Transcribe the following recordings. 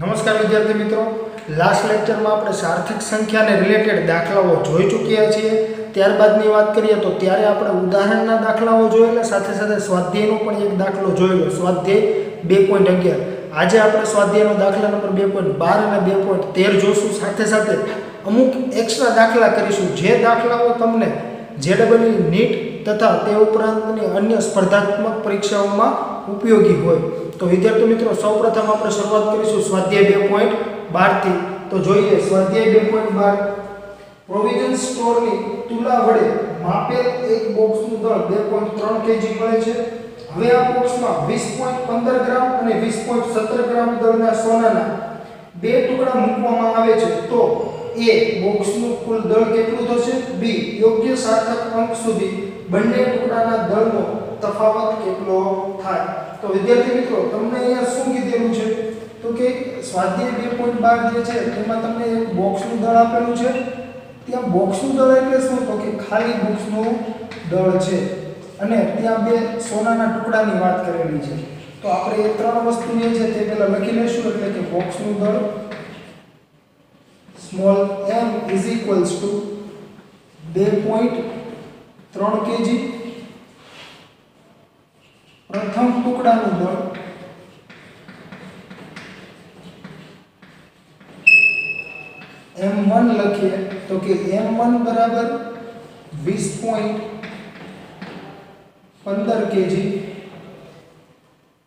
નમસ્કાર વિદ્યાર્થી મિત્રો, લાસ્ટ લેક્ચરમાં આપણે સાર્થક સંખ્યાને રિલેટેડ દાખલાઓ જોઈ ચૂક્યા છીએ. ત્યારબાદની વાત કરીએ તો ત્યારે આપણે ઉદાહરણના દાખલાઓ જોયેલા, સાથે સાથે સ્વાધ્યાયનો પણ એક દાખલો જોયેલો, સ્વાધ્યાય 2.11. આજે આપણે સ્વાધ્યાયનો દાખલા નંબર 2.12 અને 2.13 જોશું. સાથે સાથે અમુક એક્સ્ટ્રા દાખલા કરીશું, જે દાખલાઓ તમને જેડબલઈ નીટ તથા તે ઉપરાંતની અન્ય સ્પર્ધાત્મક પરીક્ષાઓમાં ઉપયોગી હોય. તો વિદ્યાર્થી મિત્રો, સૌપ્રથમ આપણે શરૂઆત કરીશું સ્વાધ્યાય 2.12 થી. તો જોઈએ સ્વાધ્યાય 2.12. પ્રોવિઝન સ્ટોરની તુલા વડે માપેલ એક બોક્સનું દળ 2.3 kg મળે છે. હવે આ બોક્સમાં 20.15 ગ્રામ અને 20.17 ગ્રામ દળના સોનાના બે ટુકડા મૂકવામાં આવે છે. તો એ બોક્સનું કુલ દળ કેટલું થશે? બી યોગ્ય સાર્થક અંક સુધી બંને ટુકડાના દળનો તફાવત કેટલો થાય? તો વિદ્યાર્થી મિત્રો, તમને અહીંયા શું કીધેલું છે? તો કે સ્વાધ્યાય 2.12 જે છે તેમાં તમને એક બોક્સનું દળ આપેલું છે. ત્યાં બોક્સનું દળ એટલે શું? તો કે ખાલી બોક્સનું દળ છે અને ત્યાં બે સોનાના ટુકડાની વાત કરેલી છે. તો આપણે એ ત્રણ વસ્તુ જે છે તે પહેલા લખી લઈશું. એટલે કે બોક્સનું દળ small m is equals two 2.3 kg. પ્રથમ ટુકડાનું દળ m1 લખીએ તો કે m1 બરાબર 20.15 kg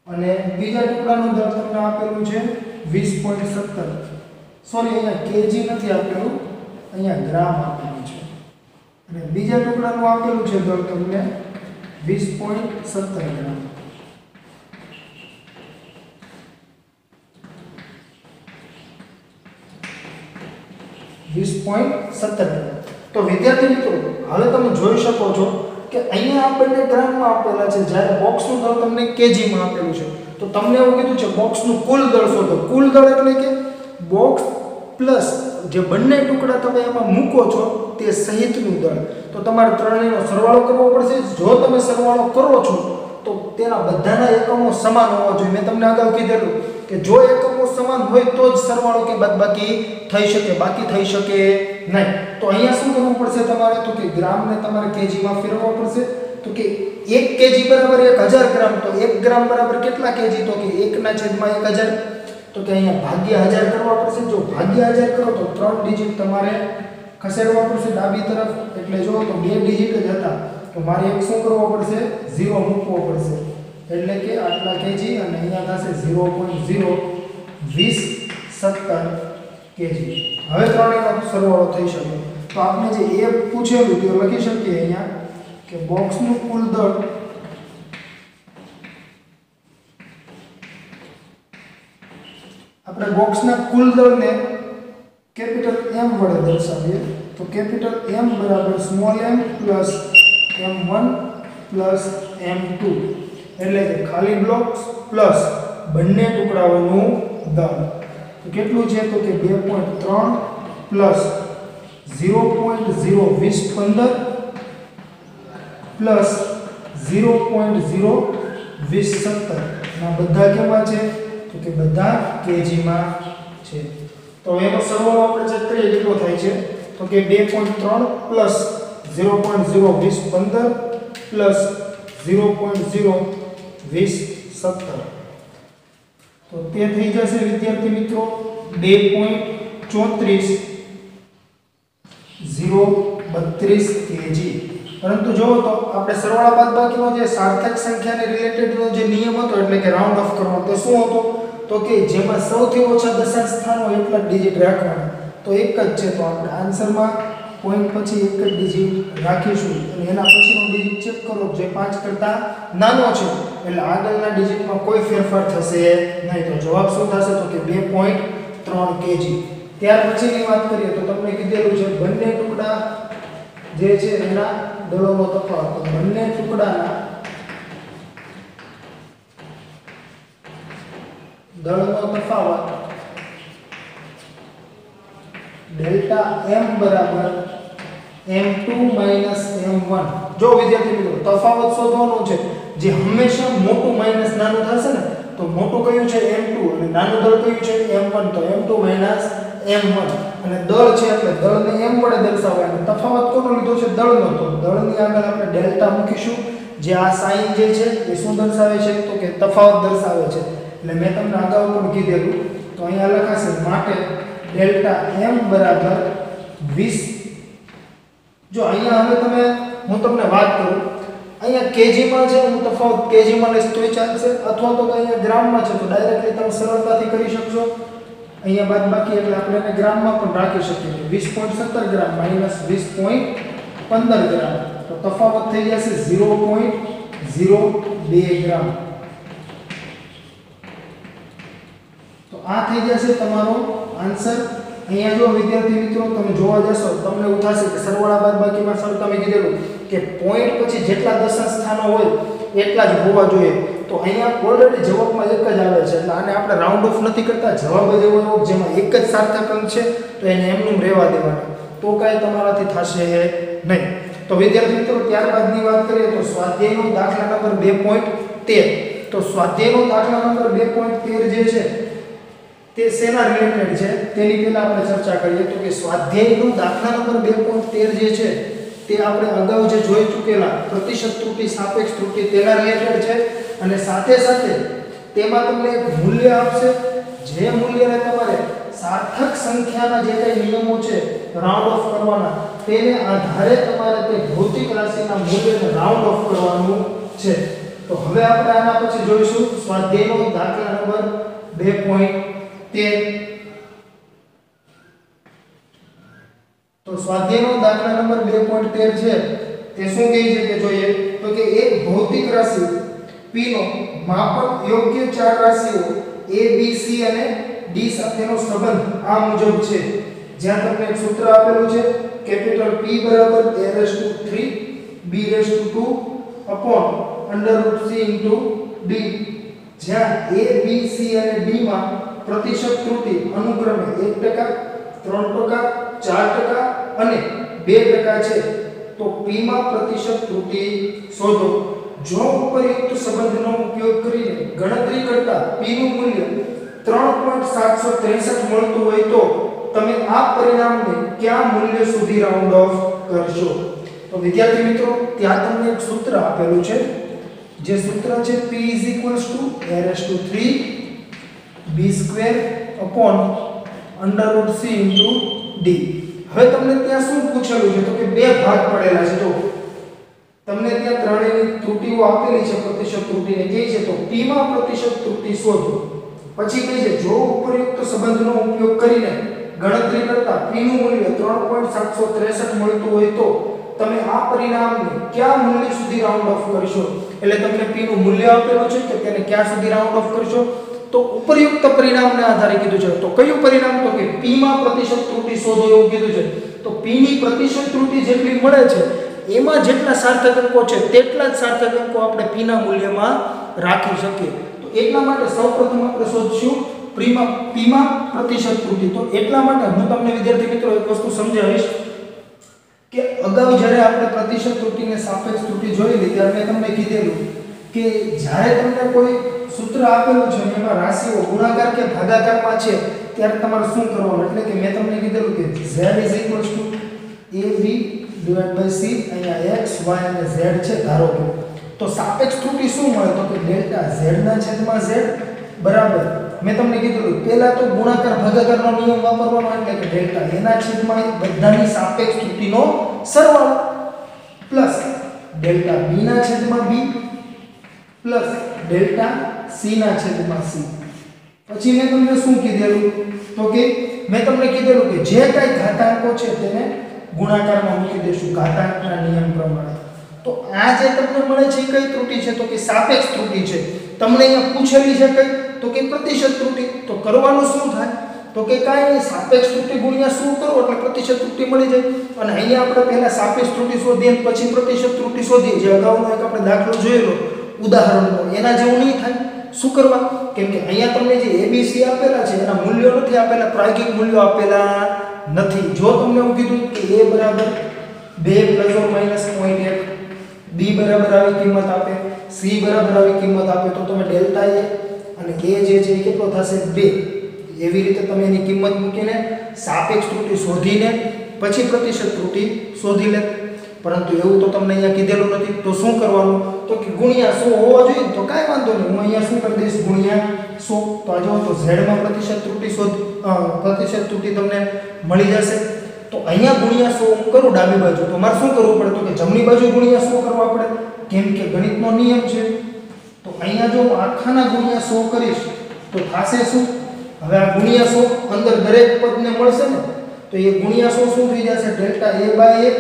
અને બીજા ટુકડાનું દળ તમને આપેલું છે 20.17. સોરી, અહીંયા kg નથી આપેલું, અહીંયા ગ્રામ આપેલું છે. અને બીજા ટુકડાનું આપેલું છે દળ તમને 20.17 ગ્રામ. તો વિદ્યાર્થી મિત્રો, હવે તમે જોઈ શકો છો કે અહીંયા આ બંને ગ્રામમાં આપેલા છે, જ્યારે બોક્સનું દળ તમને કેજીમાં આપેલું છે. તો તમને એવું કીધું છે બોક્સનું કુલ દળ શોધો. કુલ દળ એટલે કે બોક્સ પ્લસ જે બંને ટુકડા તમે એમાં મૂકો છો તે સહિતનું દળ. તો તમારે ત્રણેયનો સરવાળો કરવો પડશે. જો તમે સરવાળો કરો છો તો તેના બધાના એકમો સમાન હોવા જોઈએ. મેં તમને અગાઉ કીધેલું કે જો એકમો સમાન હોય તો જ સરવાળો કે બાદબાકી થઈ શકે, બાકી થઈ શકે નહીં. તો અહીંયા શું કરવું પડશે તમારે? તો કે ગ્રામને તમારે કેજીમાં ફેરવવા પડશે. તો કે 1 kg બરાબર 1000 ગ્રામ. તો 1 ગ્રામ બરાબર કેટલા kg? તો કે 1/1000. તો કે અહીંયા ભાગ્યા 1000 કરવા પડશે. જો ભાગ્યા 1000 કરો તો 3 ડિજિટ તમારે ખસેડવા પડશે ડાબી તરફ. એટલે જો તો 2 ડિજિટ જ હતા, તો મારે એક શું કરવો પડશે? 0 મૂકવો પડશે. એટલે કે આટલા kg અને અહીંયા થશે 0.02017 kg. હવે ત્રણેયનો સરવાળો થઈ શકે. તો આપણે જે એ પૂછેલું તે લખી શકીએ અહીંયા કે બોક્સનું કુલ દળ આપણે બોક્સના કુલ દળને કેપિટલ M વડે દર્શાવીએ. તો કેપિટલ M બરાબર small m plus m1 plus m2. એટલે કે ખાલી બ્લોક્સ પ્લસ બંને ટુકડાઓનું દળ. તો કેટલું છે? તો કે 2.3 પ્લસ 0.02015 પ્લસ 0.02017. ના બધા કેમાં છે? તો કે બધા કેજીમાં છે. તો એનો સરવાળો આપણે ચેક કરીએ કેટલો થાય છે. તો કે 2.3 પ્લસ 0.02015 પ્લસ 0.02017. તો તે થઈ જશે વિદ્યાર્થી મિત્રો 2.34 kg. પરંતુ જો તો આપણે સરવાળા બાદબાકીનો જે સાર્થક સંખ્યાને રિલેટેડનો જે નિયમ હતો, એટલે કે રાઉન્ડ ઓફ કરવાનો, તે શું હતો? તો કે જેમાં સૌથી ઓછા દશાંશ સ્થાન હોય એટલા ડિજિટ રાખવાના. તો એક જ છે, તો આપણે આન્સરમાં પોઈન્ટ પછી એક જ ડિજિટ રાખીશું અને એના પછીનો ડિજિટ ચેક કરો. જે 5 કરતાં નાનો છે એટલે આગળના ડિજિટમાં કોઈ ફેરફાર થશે નહીં. તો જવાબ શું થશે? તો કે 2.3 kg. ત્યાર પછીની વાત કરીએ તો તમને કીધેલું છે બંને ટુકડા જે છે એના દળોનો તફાવત. બંને ટુકડાના દળનો તફાવત ડેલ્ટા m બરાબર m2 m1. જો વિદ્યાર્થી મિત્રો, તફાવત શોધવાનો છે જે હંમેશા મોટું માઈનસ નાનું થશે ને તો મોટું કયું છે m2 અને નાનું દળ કયું છે m1 તો m2 m1 અને દળ છે એટલે દળને m વડે દર્શાવાય અને તફાવત કોનો લીધો છે દળનો તો દળની આગળ આપણે ડેલ્ટા મૂકીશું જે આ સાઇન જે છે એ શું દર્શાવે છે તો કે તફાવત દર્શાવે છે એટલે મેં તમને અગાઉ પણ કીધેલું તો અહીંયા લખાશે માટે ડેલ્ટા m બરાબર 20 જો અહીંયા હવે હું તમને વાત કરું અહીંયા કેજી માં છે હું તફાવત કેજી માં લઈશ તોય ચાલશે અથવા તો અહીંયા ગ્રામમાં છે તો ડાયરેક્ટલી તમે સરળતાથી કરી શકશો અહીંયા બાદ બાકી એટલે આપણે એને ગ્રામમાં પણ રાખી શકીએ 20.17 ગ્રામ માઈનસ 20.15 ગ્રામ તો તફાવત થઈ જશે 0.02 ગ્રામ તો આ થઈ જશે તમારો આન્સર અહીંયા જો વિદ્યાર્થી મિત્રો તમે જોવા જશો તમને એવું થશે કે સરવાળા બાદબાકીમાં સર તમે કીધેલું કે પોઈન્ટ પછી જેટલા દશાંશ સ્થાનો હોય એટલા જ હોવા જોઈએ તો અહીંયા ઓલરેડી જવાબમાં એક જ આવે છે એટલે આને આપણે રાઉન્ડ ઓફ નથી કરતા જવાબ જ એવો આવ્યો જેમાં એક જ સાર્થક અંક છે તો એને એમનું રહેવા દેવાનું તો કાંઈ તમારાથી થશે નહીં તો વિદ્યાર્થી મિત્રો ત્યારબાદની વાત કરીએ તો સ્વાધ્યાયનો દાખલા નંબર 2.13 તો સ્વાધ્યાયનો દાખલા નંબર 2.13 જે છે તે શેના રિલેટેડ છે તેની પહેલા આપણે ચર્ચા કરીએ તો કે સ્વાધ્યાયનો દાખલા નંબર 2.13 જે છે તે આપણે અગાઉ જે જોઈ ચૂકેલા પ્રતિશત ત્રુટિ સાપેક્ષ ત્રુટિ તેના રિલેટેડ છે અને સાથે સાથે તેમાં તમને એક મૂલ્ય આપશે જે મૂલ્યને તમારે સાર્થક સંખ્યાના જે કંઈ નિયમો છે રાઉન્ડ ઓફ કરવાના તેને આધારે તમારે તે ભૌતિક રાશિના મૂલ્યને રાઉન્ડ ઓફ કરવાનું છે તો હવે આપણે આના પછી જોઈશું સ્વાધ્યાયનો દાખલા નંબર 2.13 તો સ્વાધ્યાયનો દાખલા નંબર 2.13 છે તે શું કહે છે કે જોઈએ તો કે એક ભૌતિક રાશિ p નો માપક યોગ્ય ચાર રાશિઓ a b c અને d સાથેનો સંબંધ આ મુજબ છે જ્યાં તમને એક સૂત્ર આપેલું છે કેપિટલ P બરાબર a⁻³ b⁻²/ √c * d જ્યાં a b c અને d માં પ્રતિશત ત્રુટિ અનુક્રમે 1%, 3%, 4% અને 2% છે તો p માં પ્રતિશત ત્રુટિ શોધો જો ઉપરયુક્ત સંબંધનો ઉપયોગ કરીને ગણતરી કરતા p નું મૂલ્ય 3.763 મળતું હોય તો તમે આ પરિણામને કયા મૂલ્ય સુધી રાઉન્ડ ઓફ કરશો તો વિદ્યાર્થી મિત્રો ત્યાં તમને એક સૂત્ર આપેલું છે જે સૂત્ર છે p = a⁻³ b² / √c * d હવે તમને ત્યાં શું પૂછેલું છે તો કે બે ભાગ પડેલા છે જો તમને ત્યાં ત્રણેયની ત્રુટિઓ આપેલી છે પ્રતિશત ત્રુટિને કહે છે તો p માં પ્રતિશત ત્રુટિ શોધો પછી કહે છે જો ઉપરયુક્ત સંબંધનો ઉપયોગ કરીને ગણતરી કરતા p નું મૂલ્ય 3.763 મળતું હોય તો તમે આ પરિણામને કયા મૂલ્ય સુધી રાઉન્ડ ઓફ કરશો એટલે તમને p નું મૂલ્ય આપેલું છે કે તેને ક્યાં સુધી રાઉન્ડ ઓફ કરશો તો ઉપરયુક્ત પરિણામને આધારે કીધું છે તો કયું પરિણામ તો કે p માં પ્રતિશત ત્રુટિ શોધો એવું કીધું છે તો p ની પ્રતિશત ત્રુટિ જેટલી મળે છે એમાં જેટલા સાર્થક અંકો છે તેટલા જ સાર્થક અંકો આપણે p ના મૂલ્યમાં રાખી શકીએ તો એટલા માટે સૌપ્રથમ આપણે શોધશું p માં પ્રતિશત ત્રુટિ તો એટલા માટે હું તમને વિદ્યાર્થી મિત્રો એક વસ્તુ સમજાવીશ કે અગાઉ જ્યારે આપણે પ્રતિશત ત્રુટિને સાપેક્ષ ત્રુટિ જોઈ લીધી ત્યારે મેં તમને કીધેલું કે જ્યારે તમને કોઈ સૂત્ર આપેલું છે એમાં રાશિઓ ગુણાકાર કે ભાગાકારમાં છે ત્યારે તમારે શું કરવાનું એટલે કે મેં તમને કીધેલું કે z = ab/c અહીંયા x y અને z છે ધારો કે તો સાપેક્ષ ત્રુટિ શું મળે તો કે ડેલ્ટા z ના છેદમાં z બરાબર મેં તમને કીધું પહેલા તો ગુણાકાર ભાગાકારનો નિયમ વાપરવાનો એટલે કે ડેલ્ટા a ના છેદમાં બધાની સાપેક્ષ ત્રુટિનો સરવાળો પ્લસ ડેલ્ટા b ના છેદમાં b પ્લસ ડેલ્ટા c ના છેદમાં c પછી મેં તમને શું કીધેલું તો કે મેં તમને કીધેલું કે જે કાંઈ ઘાતાંકો છે તેને ગુણાકારમાં મૂકી દેશું ઘાતાંકના નિયમ પ્રમાણે તો આ જે તમને મળે છે કઈ ત્રુટિ છે તો કે સાપેક્ષ ત્રુટિ છે તમને અહીંયા પૂછેલી છે કઈ તો કે પ્રતિશત ત્રુટિ તો કરવાનું શું થાય તો કે કાંઈ નહીં સાપેક્ષ ત્રુટિ ગુણ્યા શું કરો એટલે પ્રતિશત ત્રુટિ મળી જાય અને અહીંયા આપણે પહેલા સાપેક્ષ ત્રુટિ શોધીએ પછી પ્રતિશત ત્રુટિ શોધીએ જે અગાઉનો એક આપણે દાખલો જોયેલો ઉદાહરણનો એના જેવું નહીં થાય શું કરવા કેમ કે અહીંયા તમને જે abc આપેલા છે એના મૂલ્યો નથી આપેલા પ્રાયોગિક મૂલ્યો આપેલા નથી જો તમને એવું કીધું કે a બરાબર 2 ± 0.1 b બરાબર આવી કિંમત આપે c બરાબર આવી કિંમત આપે તો તમે ડેલ્ટા a અને a જે છે એ કેટલો થશે 2. એવી રીતે તમે એની કિંમત મૂકીને સાપેક્ષ ત્રુટિ શોધીને પછી પ્રતિશત ત્રુટિ શોધી લે. પરંતુ એવું તો તમને અહીંયા કીધેલું નથી. તો શું કરવાનું? તો કે ગુણ્યા 100 હોવા જોઈએ. તો કાંઈ વાંધો નહીં, હું અહીંયા શું કરી દઈશ? ગુણ્યા 100. તો આ જો તો z માં પ્રતિશત ત્રુટિ તમને મળી જશે. તો અહીંયા ગુણ્યા 100 હું કરું ડાબી બાજુ, તો મારે શું કરવું પડે? તો કે જમણી બાજુ ગુણ્યા 100 કરવા પડે, કેમ કે ગણિતનો નિયમ છે. તો અહીંયા જો આખાના ગુણ્યા 100 કરીશ તો થશે શું? હવે આ ગુણ્યા 100 અંદર દરેક પદને મળશે ને, તો એ ગુણ્યા 100 શું થઈ જશે? Delta a/1.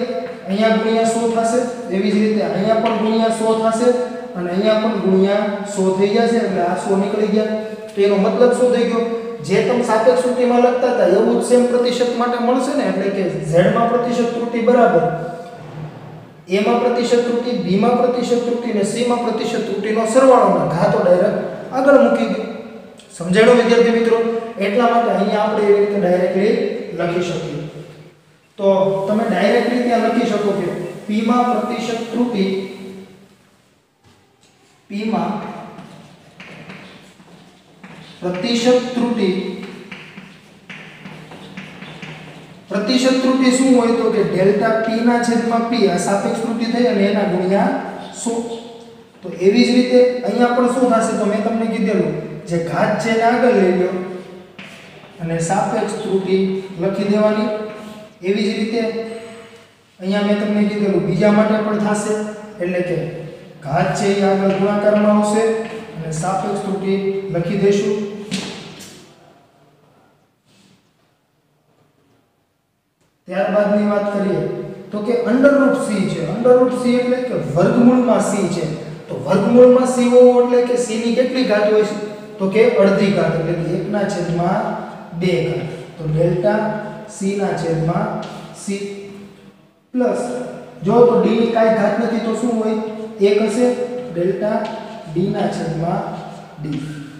અહીંયા ગુણ્યા 100 થશે. એવી જ રીતે અહીંયા પણ ગુણ્યા 100 થશે અને અહીંયા પણ ગુણ્યા 100 થઈ જશે. એટલે આ 100 નીકળી ગયા. તો એનો મતલબ શું થઈ ગયો? જે તમે સાપેક્ષ ત્રુટિમાં લખતા હતા એવું જ સેમ પ્રતિશત માટે મળશે ને. એટલે કે z માં પ્રતિશત ત્રુટિ બરાબર a માં પ્રતિશત ત્રુટિ, b માં પ્રતિશત ત્રુટિ અને c માં પ્રતિશત ત્રુટિનો સરવાળોના ઘાતો ડાયરેક્ટ આગળ મૂકી દો. સમજાણો વિદ્યાર્થી મિત્રો? એટલા માટે અહીંયા આપણે એવી રીતે ડાયરેક્ટલી લખી શકીએ. તો તમે ડાયરેક્ટલી ત્યાં લખી શકો કે p માં પ્રતિશત ત્રુટિ, p માં પ્રતિશત ત્રુટિ શું હોય? તો કે ડેલ્ટા p ના છેદમાં p, આ સાપેક્ષ ત્રુટિ થઈ અને એના ગુણ્યા 100. તો એવી જ રીતે અહીંયા પણ શું થશે? તો મેં તમને કીધેલું જે ઘાત છે એને આગળ લઈ લો અને સાપેક્ષ ત્રુટિ લખી દેવાની. એવી જ રીતે અહીંયા મેં તમને કીધેલું બીજા માટે પણ થશે. એટલે કે ઘાત છે એ આગળ ગુણાકારમાં આવશે અને સાપેક્ષ ત્રુટિ લખી દઈશું. ત્યારબાદની વાત કરીએ તો કે અંડરરૂટ c છે. અંડરરૂટ c એટલે કે વર્ગમૂળમાં c છે. તો વર્ગમૂળમાં c હોવો એટલે કે c ની કેટલી ઘાત હોય છે? તો કે અડધી ઘાત, એટલે કે 1/2 ઘાત. તો ડેલ્ટા c ના છેદમાં c પ્લસ જો તો d ની કાઈ ઘાત નથી તો શું હોય? 1 હશે. ડેલ્ટા d ના છેદમાં d.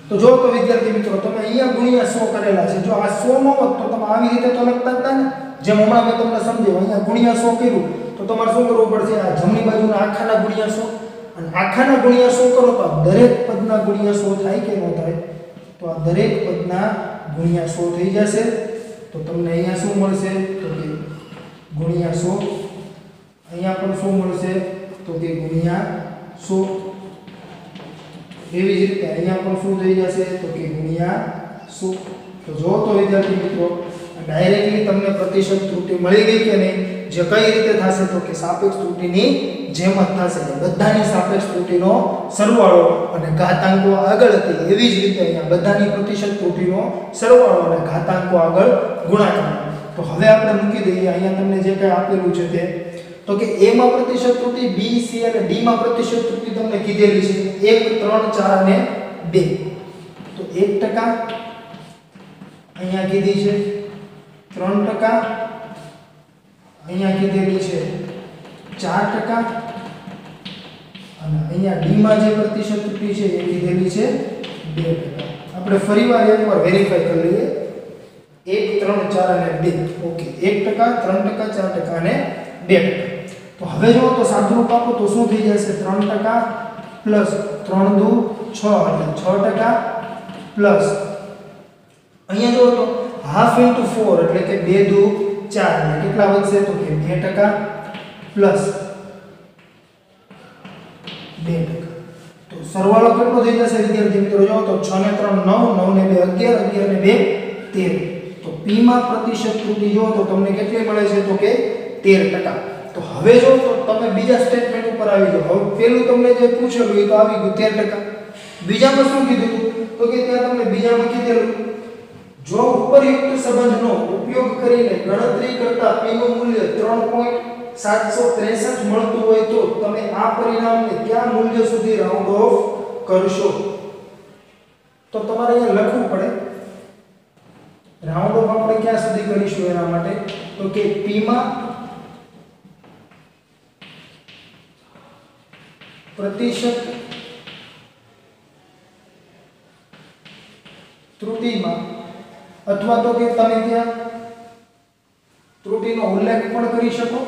તો જો તો વિદ્યાર્થી મિત્રો તમે અહીંયા ગુણ્યા 100 કરેલા છે. જો આ 100 નો હોત તો તમે આવી રીતે તો લખતા હતા ને, જેમ હમણાં મેં તમને સમજાવ્યું. અહીંયા ગુણ્યા 100 કર્યું તો તમારે શું કરવું પડશે? આ જમણી બાજુના આખાના ગુણ્યા 100 અને આખાના ગુણ્યા 100 કરો તો દરેક પદના ગુણ્યા 100 થાય કે ન થાય? તો આ દરેક પદના ગુણ્યા 100 થઈ જશે. તો તમને અહીંયા શું મળશે? તો કે ગુણ્યા 100. અહીંયા પણ શું મળશે? તો કે ગુણ્યા 100. એવી જ રીતે અહીંયા પણ શું થઈ જશે? તો કે ગુણ્યા 100. તો જો તો વિદ્યાર્થી મિત્રો ડાયરેક્ટલી તમને પ્રતિશત ત્રુટિ મળી ગઈ કે નહીં? જે કઈ રીતે થશે? તો કે સાપેક્ષ ત્રુટિની જેમ જ થશે. બધાની સાપેક્ષ ત્રુટિનો સરવાળો અને ઘાતાંકો આગળ હતી એવી જ રીતે અહીંયા બધાની પ્રતિશત ત્રુટિનો સરવાળો અને ઘાતાંકો આગળ ગુણાકાર. તો હવે આપણે મૂકી દઈએ અહીંયા તમને જે કંઈ આપેલું છે તે. તો કે a માં પ્રતિશત ત્રુટિ, b, c અને d માં પ્રતિશત ત્રુટિ તમને કીધેલી છે 1, 3, 4 અને 2. તો 1% અહીંયા કીધી છે, 3% અહીંયા કીધેલી છે 4% અને અહીંયા d માં જે પ્રતિશત ત્રુટિ છે એ કીધેલી છે 2%. આપણે ફરીવાર એકવાર વેરીફાઈ કરી લઈએ. 1, 3, 4 અને 2. ઓકે, 1%, 3%, 4% અને 2%. તો હવે જો તો સાદુરૂપ આપો તો શું થઈ જશે? 3% પ્લસ 3 દુ 6 એટલે 6% પ્લસ અહીંયા જો તો હાફ ઇન્ટુ 4 એટલે કે 2 દુ 4 એટલે કેટલા વધશે? તો કે 2% પ્લસ 2%. તો સરવાળો કેટલો થઈ જશે વિદ્યાર્થી મિત્રો? જો તો 6 ને 3 9, 9 ને 2 11, 11 ને 2 13. તો p માં પ્રતિશત ત્રુટિ જો તો તમને કેટલી મળે છે? તો કે 13%. તો હવે જો તો તમે બીજા સ્ટેટમેન્ટ ઉપર આવી જાઓ. હવે પહેલું તમને જે પૂછેલું એ તો આવી ગયું 13%. બીજામાં શું કીધું? તો કે ત્યાં તમને બીજામાં કીધેલું જો ઉપરયુક્ત સંબંધનો ઉપયોગ કરીને ગણતરી કરતા p નું મૂલ્ય 3.763 મળતું હોય તો તમે આ પરિણામને કયા મૂલ્ય સુધી રાઉન્ડ ઓફ કરશો? તો તમારે અહીંયા લખવું પડે રાઉન્ડ ઓફ આપણે ક્યાં સુધી કરીશું એના માટે? તો કે p માં પ્રતિશત ત્રુટિમાં અથવા તો કે તમે ત્યાં ત્રુટિનો ઉલ્લેખ પણ કરી શકો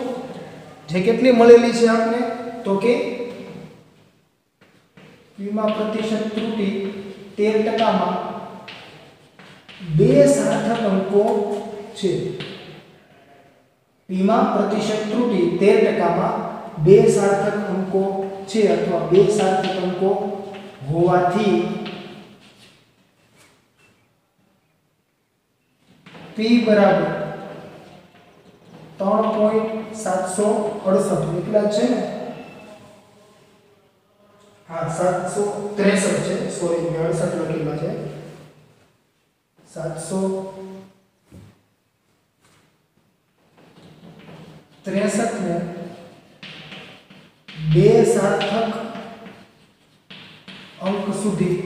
જે કેટલી મળેલી છે આપને? તો કે p માં પ્રતિશત ત્રુટિ 13% બે સાર્થક અંકો છે. p માં પ્રતિશત ત્રુટિ 13% બે સાર્થક અંકો છે અથવા બે સાર્થક અંકો હોવાથી p બરાબર 3.768 એટલા છે ને? હા 763 છે, સોરી મેં 68 લખેલા છે. 763 ને બે સાર્થક અંક સુધી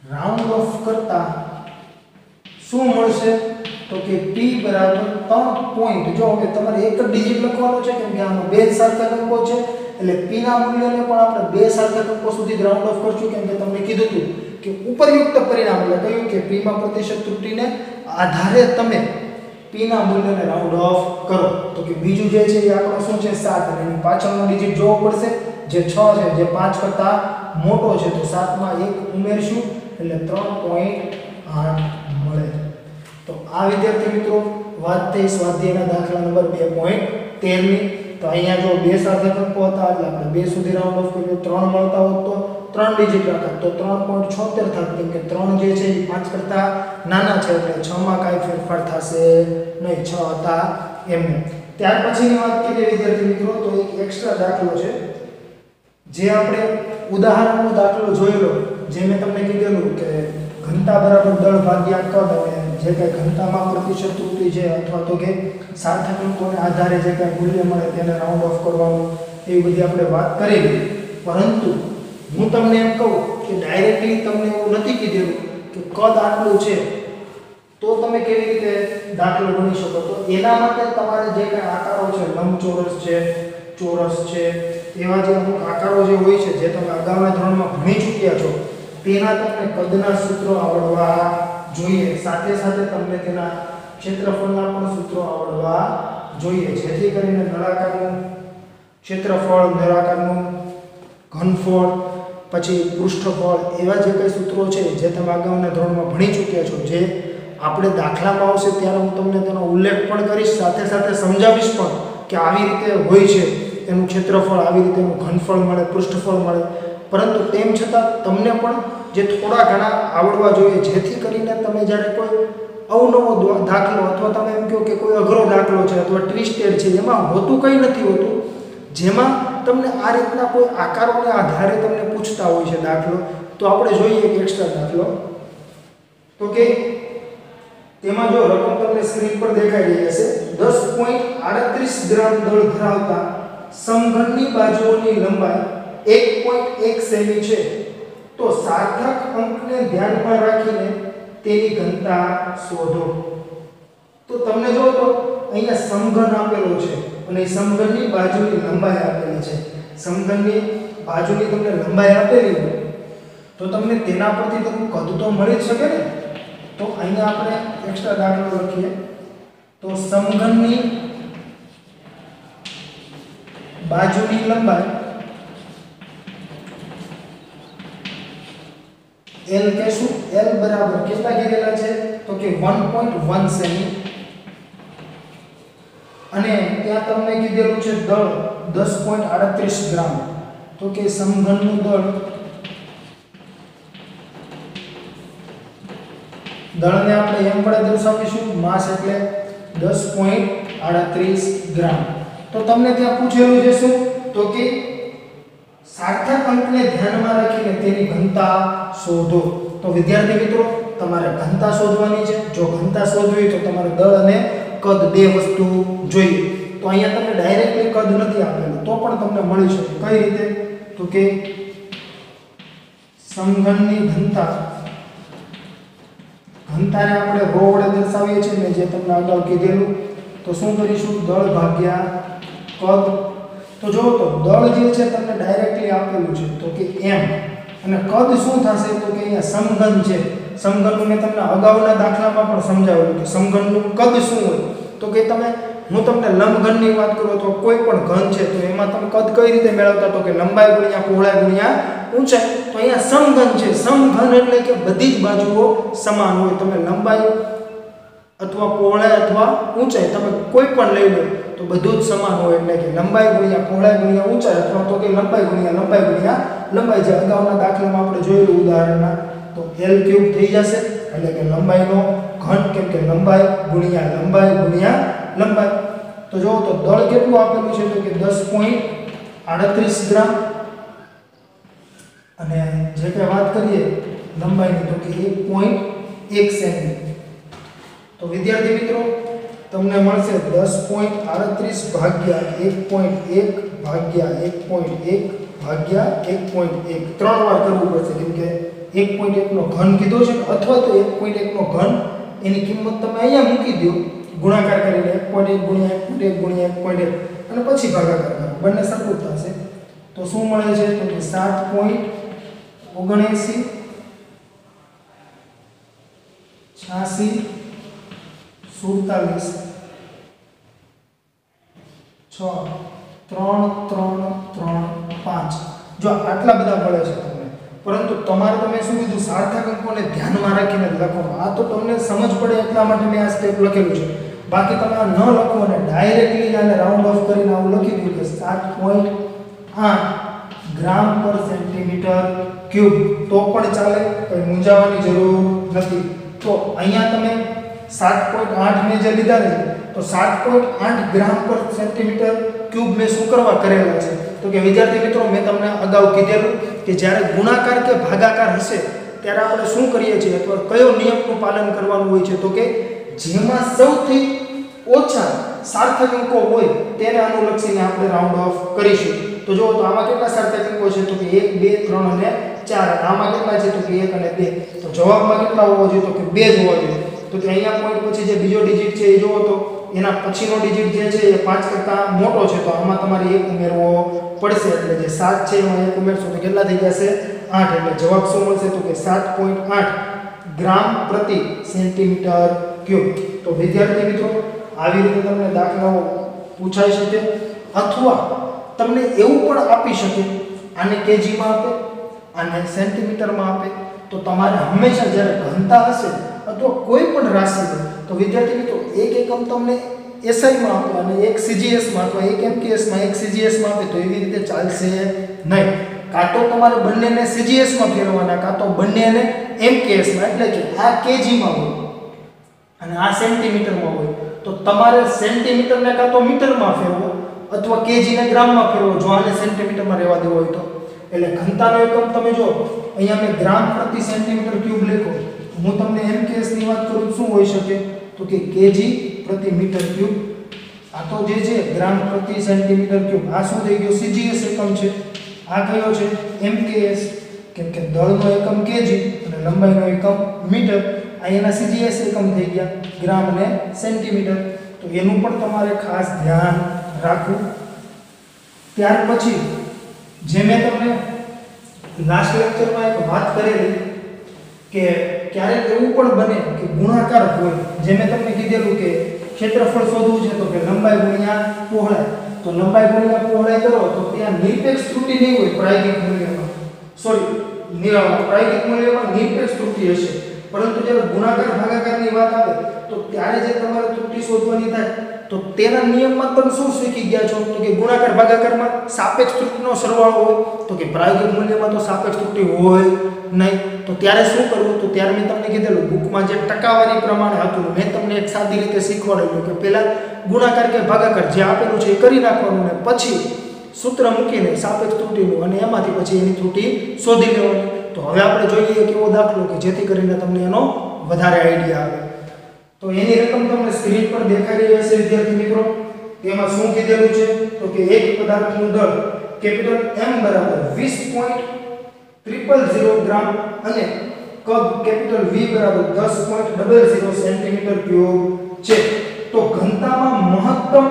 રાઉન્ડ ઓફ કરતા શું મળશે? તો કે p બરાબર 3 પોઈન્ટ. જો હવે તમારે એક જ ડિજિટ લખવાનો છે કેમ કે આમાં બે સાર્થક અંકો છે એટલે p ના મૂલ્યને પણ આપણે બે સાર્થક અંકો સુધી રાઉન્ડ ઓફ કરશું કેમ કે તમને કીધું હતું કે ઉપરયુક્ત પરિણામ એટલે કહ્યું કે p માં પ્રતિશત ત્રુટિને આધારે તમે p ના મૂલ્યને રાઉન્ડ ઓફ કરો. તો કે બીજું જે છે એ આંકડો શું છે 7 અને એની પાછળનો ડિજિટ જોવો પડશે જે 6 છે જે 5 કરતા મોટો છે તો 7 માં 1 ઉમેરશું એટલે 3.8 મળે. તો આ વિદ્યાર્થી મિત્રો વાત થઈ સ્વાધ્યાયના દાખલા નંબર 2.13 ની. તો અહીંયા જો બે સાર્થક અંકો હતા એટલે આપણે બે સુધી રાઉન્ડ ઓફ કર્યો, 3 મળતા હોત તો 3 ડિજિટ રાખત તો 3.76 થાત કેમ કે 3 જે છે એ 5 કરતા નાના છે એટલે 6 માં કાંઈ ફેરફાર થશે નહીં, 6 હતા એમને. ત્યાર પછીની વાત કરીએ વિદ્યાર્થી મિત્રો તો એક એક્સ્ટ્રા દાખલો છે જે આપણે ઉદાહરણનો દાખલો જોયેલો જે મેં તમને કીધેલું કે ઘનતા બરાબર દળ ભાગ્યા કદ અને જે કંઈ ઘનતામાં પ્રતિશત ત્રુટિ છે અથવા તો કે સાર્થક અંકોને આધારે જે કંઈ મૂલ્ય મળે તેને રાઉન્ડ ઓફ કરવાનું એવી બધી આપણે વાત કરેલી. પરંતુ હું તમને એમ કહું કે ડાયરેક્ટલી તમને એવું નથી કીધેલું કે કદ આટલું છે તો તમે કેવી રીતે દાખલો ગણી શકો. તો એના માટે તમારે જે કંઈ આકારો છે લંબચોરસ છે, ચોરસ છે, એવા જે અમુક આકારો જે હોય છે જે તમે અગાઉના ધોરણમાં ભણી ચૂક્યા છો તેના તમને કદના સૂત્રો આવડવા જોઈએ. સાથે સાથે તમને તેના ક્ષેત્રફળના પણ સૂત્રો આવડવા જોઈએ જેથી કરીને નળાકારનું ક્ષેત્રફળ, નળાકારનું ઘનફળ, પછી પૃષ્ઠફળ એવા જે કંઈ સૂત્રો છે જે તમે અગાઉના ધોરણમાં ભણી ચૂક્યા છો જે આપણે દાખલામાં આવશે ત્યારે હું તમને તેનો ઉલ્લેખ પણ કરીશ, સાથે સાથે સમજાવીશ પણ કે આવી રીતે હોય છે એનું ક્ષેત્રફળ, આવી રીતે એનું ઘનફળ મળે, પૃષ્ઠફળ મળે. પરંતુ તેમ છતાં તમને પણ જે થોડા ઘણા આવડવા જોઈએ જેથી કરીને તમે જ્યારે કોઈ અવનવો દાખલો અથવા તમે એમ કહો કે કોઈ અઘરો દાખલો છે અથવા ટ્વિસ્ટેડ છે એમાં હોતું કંઈ નથી હોતું જેમાં તમને આ રીતના કોઈ આકારોને આધારે તમને પૂછતા હોય છે દાખલો. તો આપણે જોઈએ એક એક્સ્ટ્રા દાખલો. તો કે તેમાં જો રકમ તમને સ્ક્રીન પર દેખાઈ રહી હશે 10.38 ગ્રામ દળ ધરાવતા સમઘનની બાજુઓની લંબાઈ 1.1 સેમી છે તો સાર્થક અંકને ધ્યાનમાં રાખીને તેની ઘનતા શોધો. તો તમને જો તો અહીંયા સમઘન આપેલો છે અને સમઘનની બાજુની લંબાઈ આપેલી છે. સમઘનની બાજુની તમને લંબાઈ આપેલી હોય તો તમને તેના પરથી તેનું કદ તો મળી જ શકે ને. તો અહીંયા આપણે એક્સ્ટ્રા દાખલો લખીએ તો સમઘનની બાજુની લંબાઈ L કહેશું. L બરાબર કેટલા કીધેલા છે તો કે 1.1 સેમી અને ત્યાં તમને કીધેલું છે દળ 10.38 ગ્રામ. તો કે સમઘનનું દળને આપણે એમ વડે દર્શાવીશું માસ એટલે 10.38 ગ્રામ. તો તમને ત્યાં પૂછેલું છે શું તો કે સાર્થક અંકને ધ્યાનમાં રાખીને તેની ઘનતા શોધો. તો વિદ્યાર્થી મિત્રો તમારે ઘનતા શોધવાની છે. જો ઘનતા શોધવી તો તમારે દળ અને કદ બે વસ્તુ જોઈએ. તો અહીંયા તમને ડાયરેક્ટલી કદ નથી આપેલું તો પણ તમને મળી શકે. કઈ રીતે તો કે સમઘનની ઘનતાને આપણે રો વડે દર્શાવીએ છીએ ને જે તમને અગાઉ કીધેલું. તો શું કરીશું દળ ભાગ્યા કદ. તો જો તો દળ જે છે તમને ડાયરેક્ટલી આપેલું છે તો કે m અને કદ શું થશે તો કે અહીંયા સમઘન છે. સમઘનનું મેં તમને અગાઉના દાખલામાં પણ સમજાવ્યું કે સમઘનનું કદ શું હોય તો કે તમે હું તમને લંબઘનની વાત કરું તો કોઈ પણ ઘન છે તો એમાં તમે કદ કઈ રીતે મેળવતા તો કે લંબાઈ ગુણ્યા પહોળાઈ ગુણ્યા ઊંચાઈ. તો અહીંયા સમઘન છે. સમઘન એટલે કે બધી જ બાજુઓ સમાન હોય. તમે લંબાઈ અથવા પહોળાઈ અથવા ઊંચાઈ તમે કોઈ પણ લઈ લો તો બધું જ સમાન હોય. એટલે કે લંબાઈ ગુણ્યા પહોળાઈ ગુણ્યા ઊંચાઈ અથવા તો કે લંબાઈ ગુણ્યા લંબાઈ જે અગાઉના દાખલામાં આપણે જોયેલું ઉદાહરણના તો L³ થઈ જશે. એટલે કે લંબાઈનો ઘન કેમ કે લંબાઈ ગુણ્યા લંબાઈ. તો જો તો દળ કેટલું આપેલું છે તો કે 10.38 ગ્રામ અને જે કે વાત કરીએ લંબાઈની તો કે 1.1 સેમી. તો વિદ્યાર્થી મિત્રો તમને મળશે 10.38 ભાગ્યા 1.1 ભાગ્યા 1.1 ભાગ્યા 1.1 ત્રણ વાર કરવું પડશે કેમ કે 1.1 નો ઘન કીધો છે અથવા તો 1.1 નો ઘન એની કિંમત તમે અહીંયા મૂકી દો ગુણાકાર કરીને 1.1 ગુણ્યા 1.1 ગુણ્યા 1.1 અને પછી ભાગાકાર કરો બંને સરખું થશે. તો શું મળે છે તો કે 7.79 86 47 6 3 3 3 5 જો આટલા બધા મળે છે તમને. પરંતુ તમારે તમે શું કીધું સાર્થક અંકોને ધ્યાનમાં રાખીને લખવાનું. આ તો તમને સમજ પડે એટલા માટે મેં આ સ્ટેપ લખેલું છે. બાકી તમે આ ન લખો અને ડાયરેક્ટલી આને રાઉન્ડ ઓફ કરીને આવું લખી દો કે 7.8 ગ્રામ પર સેન્ટીમીટર ક્યુબ તો પણ ચાલે, કોઈ મૂંઝાવાની જરૂર નથી. તો અહીંયા તમે 7.8 મેં જે લીધા છે તો 7.8 ગ્રામ પર સેન્ટીમીટર ક્યુબ મેં શું કરવા કરેલા છે તો કે વિદ્યાર્થી મિત્રો મેં તમને અગાઉ કીધેલું કે જ્યારે ગુણાકાર કે ભાગાકાર હશે ત્યારે આપણે શું કરીએ છીએ અથવા કયો નિયમનું પાલન કરવાનું હોય છે તો કે જેમાં સૌથી ઓછા સાર્થક અંકો હોય તેને અનુલક્ષીને આપણે રાઉન્ડ ઓફ કરીશું. તો જો તો આમાં કેટલા સાર્થક અંકો છે તો કે 1 2 3 અને 4 અને આમાં કેટલા છે તો કે 1 અને 2. તો જવાબમાં કેટલા હોવા જોઈએ તો કે 2 જ હોવા જોઈએ. તો કે અહીંયા પોઈન્ટ પછી જે બીજો ડિજિટ છે એ જોવો તો એના પછીનો ડિજિટ જે છે એ 5 કરતા મોટો છે તો આમાં તમારે 1 ઉમેરવો પડશે. એટલે જે 7 છે એમાં 1 ઉમેરશો તો કેટલા થઈ જશે 8. એટલે જવાબ શું મળશે તો કે 7.8 ગ્રામ પ્રતિ સેન્ટીમીટર ક્યુબ. તો વિદ્યાર્થી મિત્રો આવી રીતે તમને દાખલાઓ પૂછાઈ શકે અથવા તમને એવું પણ આપી શકે આને કેજીમાં આપે આને સેન્ટીમીટરમાં આપે. તો તમારે હંમેશા જ્યારે ઘનતા હશે અથવા કોઈ પણ રાશિ હોય તો વિદ્યાર્થી મિત્રો એક એકમ તમને એસઆઈમાં આપે અને એક સીજીએસમાં અથવા એક એમકેએસમાં એક સીજીએસમાં આપે તો એવી રીતે ચાલશે નહીં. કાં તો તમારે બંનેને સીજીએસમાં ફેરવવાના કાં તો બંનેને એમકેએસમાં એટલે કે આ કેજીમાં હોય અને આ સેન્ટીમીટરમાં હોય તો તમારે સેન્ટીમીટરને કાં તો મીટરમાં ફેરવો અથવા કેજીને ગ્રામમાં ફેરવો જો આને સેન્ટીમીટરમાં રહેવા દેવો હોય તો. એટલે ઘનતાનો એકમ તમે જો અહીંયા મેં ગ્રામ પ્રતિ સેન્ટીમીટર ક્યુબ લખો. હું તમને એમકેએસ ની વાત કરું શું હોઈ શકે તો કે કેજી પ્રતિ મીટર ક્યુબ. આ તો જે છે ગ્રામ પ્રતિ સેન્ટીમીટર ક્યુબ. આ શું થઈ ગયો સીજીએસ એકમ છે. આ કયો છે એમકેએસ કેમ કે દળનો એકમ કેજી અને લંબાઈનો એકમ મીટર. આ એના સીજીએસ એકમ થઈ ગયા ગ્રામ અને સેન્ટીમીટર. તો એનું પણ તમારે ખાસ ધ્યાન રાખવું. ત્યાર પછી જે મેં તમને લાસ્ટ લેક્ચરમાં એક વાત કરેલી કે ક્યારેક એવું પણ બને કે ગુણાકાર હોય. જે મેં તમને કીધેલું કે ક્ષેત્રફળ શોધવું છે તો કે લંબાઈ ગુણ્યા પહોળાઈ. તો લંબાઈ ગુણ્યા પહોળાઈ કરો તો ત્યાં નિરપેક્ષ ત્રુટિ નહીં હોય પ્રાયોગિક મૂલ્યમાં. પ્રાયોગિક મૂલ્યમાં નિરપેક્ષ ત્રુટિ હશે. પરંતુ જ્યારે ગુણાકાર ભાગાકારની વાત આવે તો ત્યારે જે તમારે ત્રુટિ શોધવાની થાય તો તેના નિયમમાં તમે શું શીખી ગયા છો તો કે ગુણાકાર ભાગાકારમાં સાપેક્ષ ત્રુટિનો સરવાળો હોય તો કે પ્રાયોગિક મૂલ્યમાં તો સાપેક્ષ ત્રુટિ હોય નહીં. તો ત્યારે શું કરવું તો ત્યારે મેં તમને કીધેલું બુકમાં જે ટકાવારી પ્રમાણે હતું મેં તમને એક સાદી રીતે શીખવાડેલું કે પહેલા ગુણાકાર કે ભાગાકાર જે આપેલું છે એ કરી નાખવાનું ને પછી સૂત્ર મૂકીને સાપેક્ષ ત્રુટિનું અને એમાંથી પછી એની ત્રુટિ શોધી લેવાની. તો હવે આપણે જોઈએ એક એવો દાખલો કે જેથી કરીને તમને એનો વધારે આઈડિયા આવે. તો એની રકમ તમને સ્ક્રીન પર દેખાઈ રહી હશે વિદ્યાર્થી મિત્રો. તેમાં શું કીધેલું છે તો કે એક પદાર્થનું દળ કેપિટલ M બરાબર 20.000 ગ્રામ અને કદ કેપિટલ V બરાબર 10.00 સેન્ટીમીટર ક્યુબ છે. તો ઘનતામાં મહત્તમ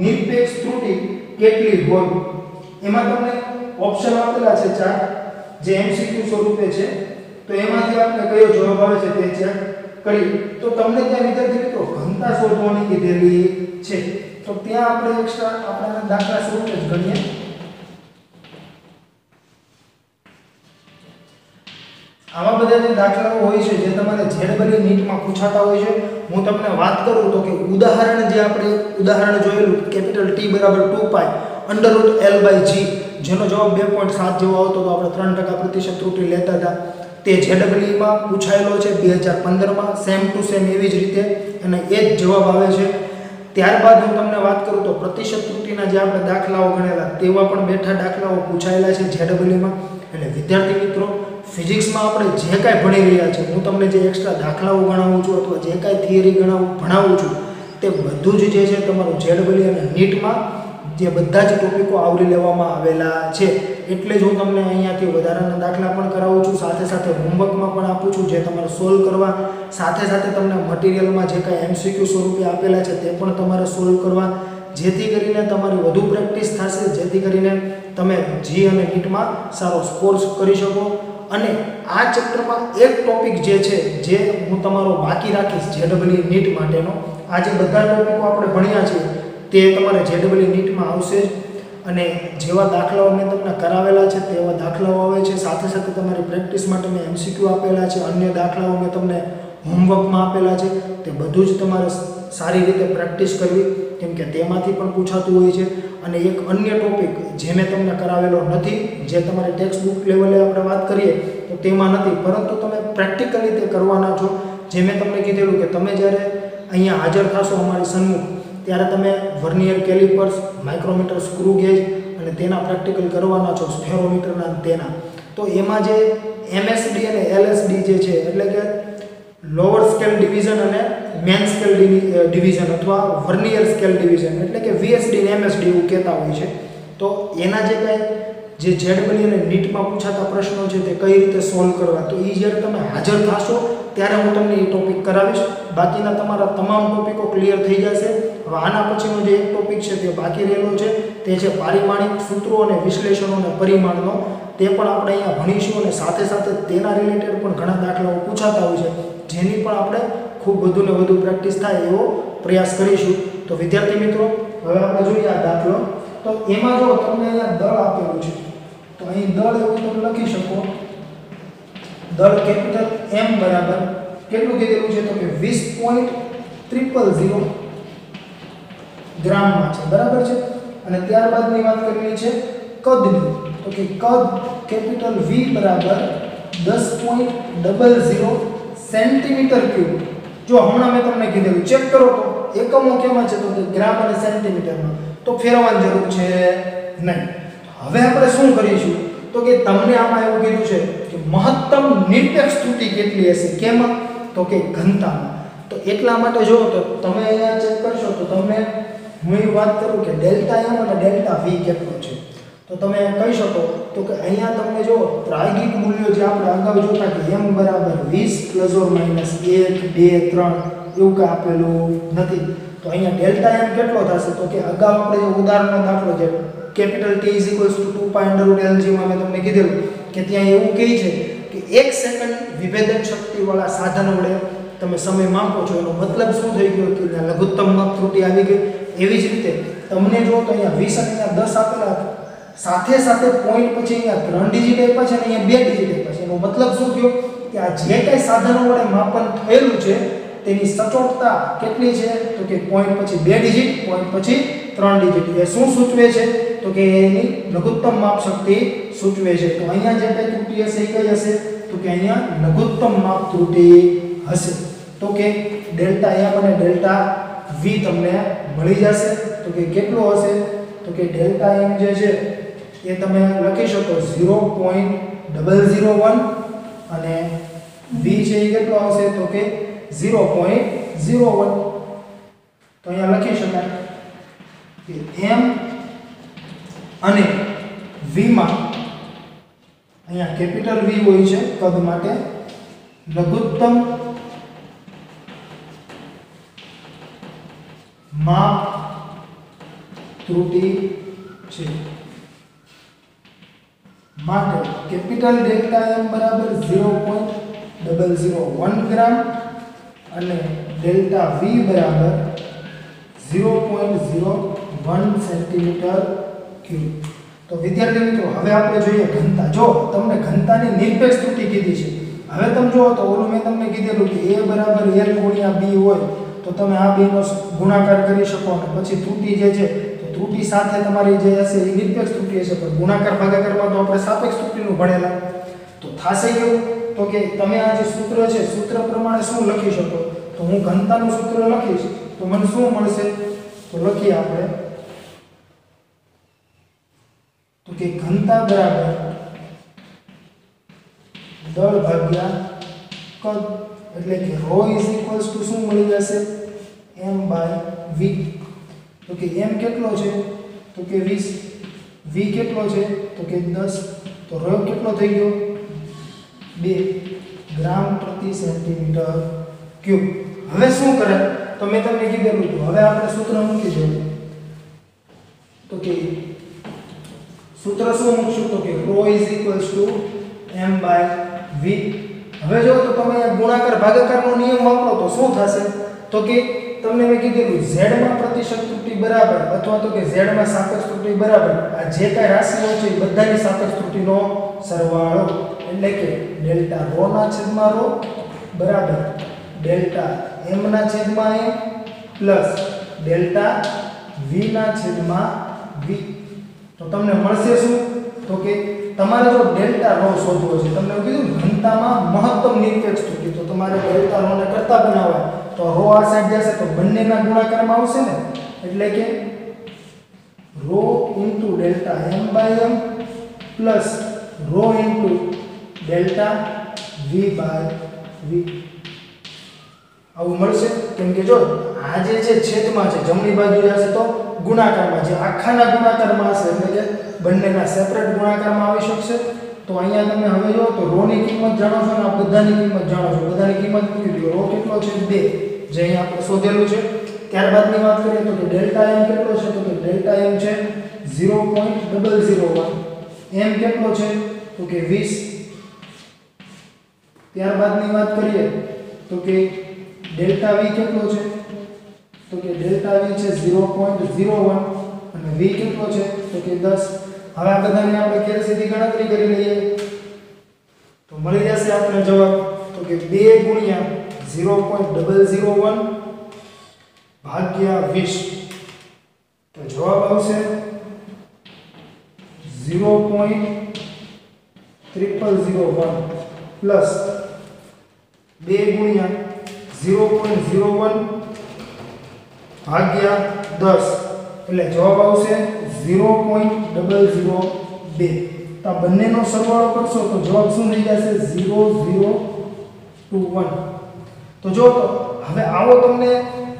નિરપેક્ષ ત્રુટિ કેટલી હોય એમાં તમને ઓપ્શન આપેલા છે 4 જે એમસીક્યુ સ્વરૂપે છે. તો એમાંથી આપણે કયો જવાબ આવે છે તે ચેક કરી. તો તમને ત્યાં વિદ્યાર્થી મિત્રો ઘનતા શોધવાની કીધેલી છે. તો ત્યાં આપણે એક્સ્ટ્રા આપણે દાખલા સ્વરૂપે જ ગણીએ. આવા બધા જે દાખલાઓ હોય છે જે તમારે ZEE નીટમાં પૂછાતા હોય છે, હું તમને વાત કરું તો કે ઉદાહરણ જે આપણે ઉદાહરણ જોયેલું કેપિટલ T બરાબર 2π √L/G જેનો જવાબ 2.7 જેવો આવતો તો આપણે 3% પ્રતિશત ત્રુટિ લેતા હતા. તે ZEE માં પૂછાયેલો છે 2015 માં, સેમ ટુ સેમ એવી જ રીતે અને એ જ જવાબ આવે છે. ત્યારબાદ હું તમને વાત કરું તો પ્રતિશત ત્રુટિના જે આપણે દાખલાઓ ગણેલા તેવા પણ બેઠા દાખલાઓ પૂછાયેલા છે ZEE માં. એટલે વિદ્યાર્થી મિત્રો, ફિઝિક્સમાં આપણે જે કાંઈ ભણી રહ્યા છે, હું તમને જે એક્સ્ટ્રા દાખલાઓ ગણાવું છું અથવા જે કાંઈ થિયરી ભણાવું છું તે બધું જ જે છે તમારું ZEE અને નીટમાં જે બધા જ ટોપિકો આવરી લેવામાં આવેલા છે. એટલે જ હું તમને અહીંયાથી વધારાના દાખલા પણ કરાવું છું, સાથે સાથે હોમવર્કમાં પણ આપું છું જે તમારે સોલ્વ કરવા, સાથે સાથે તમને મટીરિયલમાં જે કાંઈ MCQ સ્વરૂપે આપેલા છે તે પણ તમારે સોલ્વ કરવા, જેથી કરીને તમારી વધુ પ્રેક્ટિસ થશે, જેથી કરીને તમે જી અને નીટમાં સારો સ્કોર કરી શકો. અને આ ચેપ્ટરમાં એક ટોપિક જે છે જે હું તમારો બાકી રાખીશ ZEE નીટ માટેનો. આ જે બધા ટોપિકો આપણે ભણ્યા છે તે તમારે ZEE નીટમાં આવશે જ. અને જેવા દાખલાઓ મેં તમને કરાવેલા છે તેવા દાખલાઓ આવે છે, સાથે સાથે તમારી પ્રેક્ટિસ માટે મેં MCQ આપેલા છે, અન્ય દાખલાઓ મેં તમને હોમવર્કમાં આપેલા છે. તે બધું જ તમારે સારી રીતે પ્રેક્ટિસ કરવી, કેમ કે તેમાંથી પણ પૂછાતું હોય છે. અને એક અન્ય ટોપિક જે મેં તમને કરાવેલો નથી, જે તમારી ટેક્સ્ટ બુક લેવલે આપણે વાત કરીએ તો તેમાં નથી, પરંતુ તમે પ્રેક્ટિકલી તે કરવાના છો. જે મેં તમને કીધેલું કે તમે જ્યારે અહીંયા હાજર થશો અમારી સન્મુખ, ત્યારે તમે vernier callipers, micrometer, screw gauge અને તેના પ્રેક્ટિકલ કરવાના છો, સ્ફેરોમીટરના તેના. તો એમાં જે MSD અને LSD જે છે એટલે કે લોઅર સ્કેલ ડિવિઝન અને મેન સ્કેલ ડિવિઝન અથવા વર્નિયર સ્કેલ ડિવિઝન એટલે કે VSD અને MSD એવું કહેતા હોય છે. તો એના જે કાંઈ જે ZEE અને નીટમાં પૂછાતા પ્રશ્નો છે તે કઈ રીતે સોલ્વ કરવા, તો એ જ્યારે તમે હાજર થશો ત્યારે હું તમને એ ટોપિક કરાવીશ. બાકીના તમારા તમામ ટોપિકો ક્લિયર થઈ જશે. હવે આના પછીનો જે એક ટોપિક છે તે બાકી રહેલો છે, તે છે પારિમાણિક સૂત્રો અને વિશ્લેષણો અને પરિમાણનો. તે પણ આપણે અહીંયા ભણીશું અને સાથે સાથે તેના રિલેટેડ પણ ઘણા દાખલાઓ પૂછાતા હોય છે, જેની પણ આપણે ખૂબ વધુને વધુ પ્રેક્ટિસ થાય એવો પ્રયાસ કરીશું. તો વિદ્યાર્થી મિત્રો, હવે આપણે જોઈએ આ દાખલો. તો એમાં જો તમને અહીંયા દળ આપેલું છે, તો અહીં દળ એવું તમે લખી શકો, દળ કેપિટલ M બરાબર કેટલું કીધેલું છે તો કે 20.000 ગ્રામમાં છે, બરાબર છે. અને ત્યારબાદની વાત કરવી છે કદની, તો કે કદ કેપિટલ V બરાબર 10.00 સેન્ટીમીટર ક્યુબ. જો હમણાં મેં તમને કીધેલું ચેક કરો તો એકમો કેમાં છે તો કે ગ્રામ અને સેન્ટીમીટરમાં, તો ફેરવવાની જરૂર છે નહીં. હવે આપણે શું કરીશું તો કે તમને આમાં એવું કીધું છે કે મહત્તમ નિરપેક્ષ ત્રુટિ કેટલી હશે, કેમાં તો કે ઘનતામાં. તો એટલા માટે જો તો તમે અહીંયા ચેક કરશો તો તમને હું એ વાત કરું કે ડેલ્ટા M અને ડેલ્ટા V કેટલો છે, તો તમે કહી શકો તો કે અહીંયા તમને જો પ્રાયોગિક મૂલ્યો જે આપણે અગાઉ જોતા કે M બરાબર 20 ± 1 2 3 એવું કંઈ આપેલું નથી. તો અહીંયા ડેલ્ટા M કેટલો થશે તો કે અગાઉ આપણે જે ઉદાહરણનો દાખલો છે કેપિટલ T = 2π √LG માં મેં તમને કીધેલું કે ત્યાં એવું કહે છે કે 1 સેકન્ડ વિભેદન શક્તિવાળા સાધન વડે તમે સમય માપો છો, એનો મતલબ શું થઈ ગયો કે ત્યાં લઘુત્તમ માપ ત્રુટિ આવી ગઈ. એવી જ રીતે તમને જો તો અહીંયા 20 અને અહીંયા 10 આપેલા, સાથે સાથે પોઈન્ટ પછી અહીંયા 3 ડિજિટ આપ્યા છે અને અહીંયા 2 ડિજિટ આપ્યા છે. એનો મતલબ શું થયો કે આ જે કંઈ સાધનો વડે માપન થયેલું છે તેની સચોટતા કેટલી છે તો કે પોઈન્ટ પછી 2 ડિજિટ, પોઈન્ટ પછી 3 ડિજિટ. એ શું સૂચવે છે તો કે એની લઘુત્તમ માપ શક્તિ સૂચવે છે. તો અહીંયા જે કંઈ ત્રુટિ હશે એ કઈ હશે તો કે અહીંયા લઘુત્તમ માપ ત્રુટિ હશે. તો કે ડેલ્ટા M અને ડેલ્ટા V તમને મળી જશે. તો કે કેટલો હશે તો કે ડેલ્ટા M જે છે એ તમે લખી શકો 0.001 અને V છે એ કેટલો આવશે તો કે 0.01. તો અહીંયા લખી શકાય કે M અને V માં અહીંયા કેપિટલ V હોય છે કદ માટે, લઘુત્તમ માપ ત્રુટિ છે માટે કેપિટલ ડેલ્ટા M બરાબર 0.001 ગ્રામ અને ડેલ્ટા V બરાબર 0.01 સેન્ટીમીટર ક્યુબ. તો વિદ્યાર્થી મિત્રો હવે આપણે જોઈએ ઘનતા. જો તમને ઘનતાની નિરપેક્ષ ત્રુટિ કીધી છે. હવે તમે જુઓ તો ઓલું મેં તમને કીધેલું કે a બરાબર l ગુણ્યા b હોય તો તમે આ બે નો ગુણાકાર કરી શકો અને પછી ત્રુટિ જે છે તો ત્રુટિ સાથે તમારી જે હશે એ નિરપેક્ષ ત્રુટિ હશે, પણ ગુણાકાર ભાગાકારમાં તો આપણે સાપેક્ષ ત્રુટિનું ભણેલા. તો થાશે કેવું? તો કે તમે આ જે સૂત્ર છે સૂત્ર પ્રમાણે શું લખી શકો? તો હું ઘનતાનું સૂત્ર લખીશ તો મને શું મળશે? તો લખીએ આપણે તો કે ઘનતા બરાબર દળ ભાગ્યા કદ, એટલે કે ρ શું મળી જશે? m/v. તો કે m કેટલો છે? તો કે 20. v કેટલો છે? તો કે 10. તો ρ કેટલો થઈ ગયો? 2 ગ્રામ પ્રતિ સેન્ટીમીટર ક્યુબ. હવે શું કરે? તો મેં તમને કીધેલું હતું, હવે આપણે સૂત્ર મૂકી દઈએ. તો કે સૂત્ર શું મૂકશું? તો કે ρ m/v. હવે જો તો તમે આ ગુણાકાર ભાગાકારનો નિયમ વાપરો તો શું થશે? તો કે તમને મેં કીધેલું z માં પ્રતિશત ત્રુટિ બરાબર અથવા તો કે z માં સાપેક્ષ ત્રુટિ બરાબર આ જે કાંઈ રાશિઓ છે એ બધાની સાપેક્ષ ત્રુટિનો સરવાળો, એટલે કે ડેલ્ટા ρ ના છેદમાં ρ બરાબર ડેલ્ટા m ના છેદમાં m પ્લસ ડેલ્ટા v ના છેદમાં v. તો તમને મળશે શું? તો કે તમારે જો ડેલ્ટા ρ શોધવો છે, તમને કીધું ઘનતામાં મહત્તમ નિરપેક્ષ ત્રુટિ, તો તમારે ડેલ્ટા ρ ને કરતા બનાવવા તો ρ આ સાઈડ જશે તો બંનેના ગુણાકારમાં આવશે ને, એટલે કે ρ delta m/m plus ρ delta v/v આવું મળશે. કેમ કે જો આ જે છે છેદમાં છે, જમણી બાજુ જશે તો ગુણાકારમાં, જે આખાના ગુણાકારમાં હશે એટલે કે બંનેના સેપરેટ ગુણાકારમાં આવી શકશે. તો અહીંયા તમે હવે જો તો ρ ની કિંમત જાણો છો ને આ બધાની કિંમત જાણો છો, બધાની કિંમત મૂકી દો. ρ કેટલો છે? 2, જે અહીંયા આપણે શોધેલું છે. ત્યારબાદની વાત કરીએ તો કે ડેલ્ટા m કેટલો છે? તો કે ડેલ્ટા m છે 0.001. m કેટલો છે? તો કે 20. ત્યારબાદની વાત કરીએ તો કે ડેલ્ટા v કેટલો છે? તો કે ડેલ્ટા v છે 0.01 અને v કેટલો છે? તો કે 10. હવે આ બધાની આપણે કેવી રીતે ગણતરી કરી લઈએ તો મળી જશે આપણને જવાબ. તો કે 2 ગુણ્યા 0.001 ભાગ્યા 20. તો જવાબ આવશે 0.0001 પ્લસ 2 ગુણ્યા 0.01 ભાગ્યા 10, એટલે જવાબ આવશે 0.002. તો આ બંનેનો સરવાળો કરશો તો જવાબ શું થઈ જશે? 0021. તો જો તો હવે આવો તમને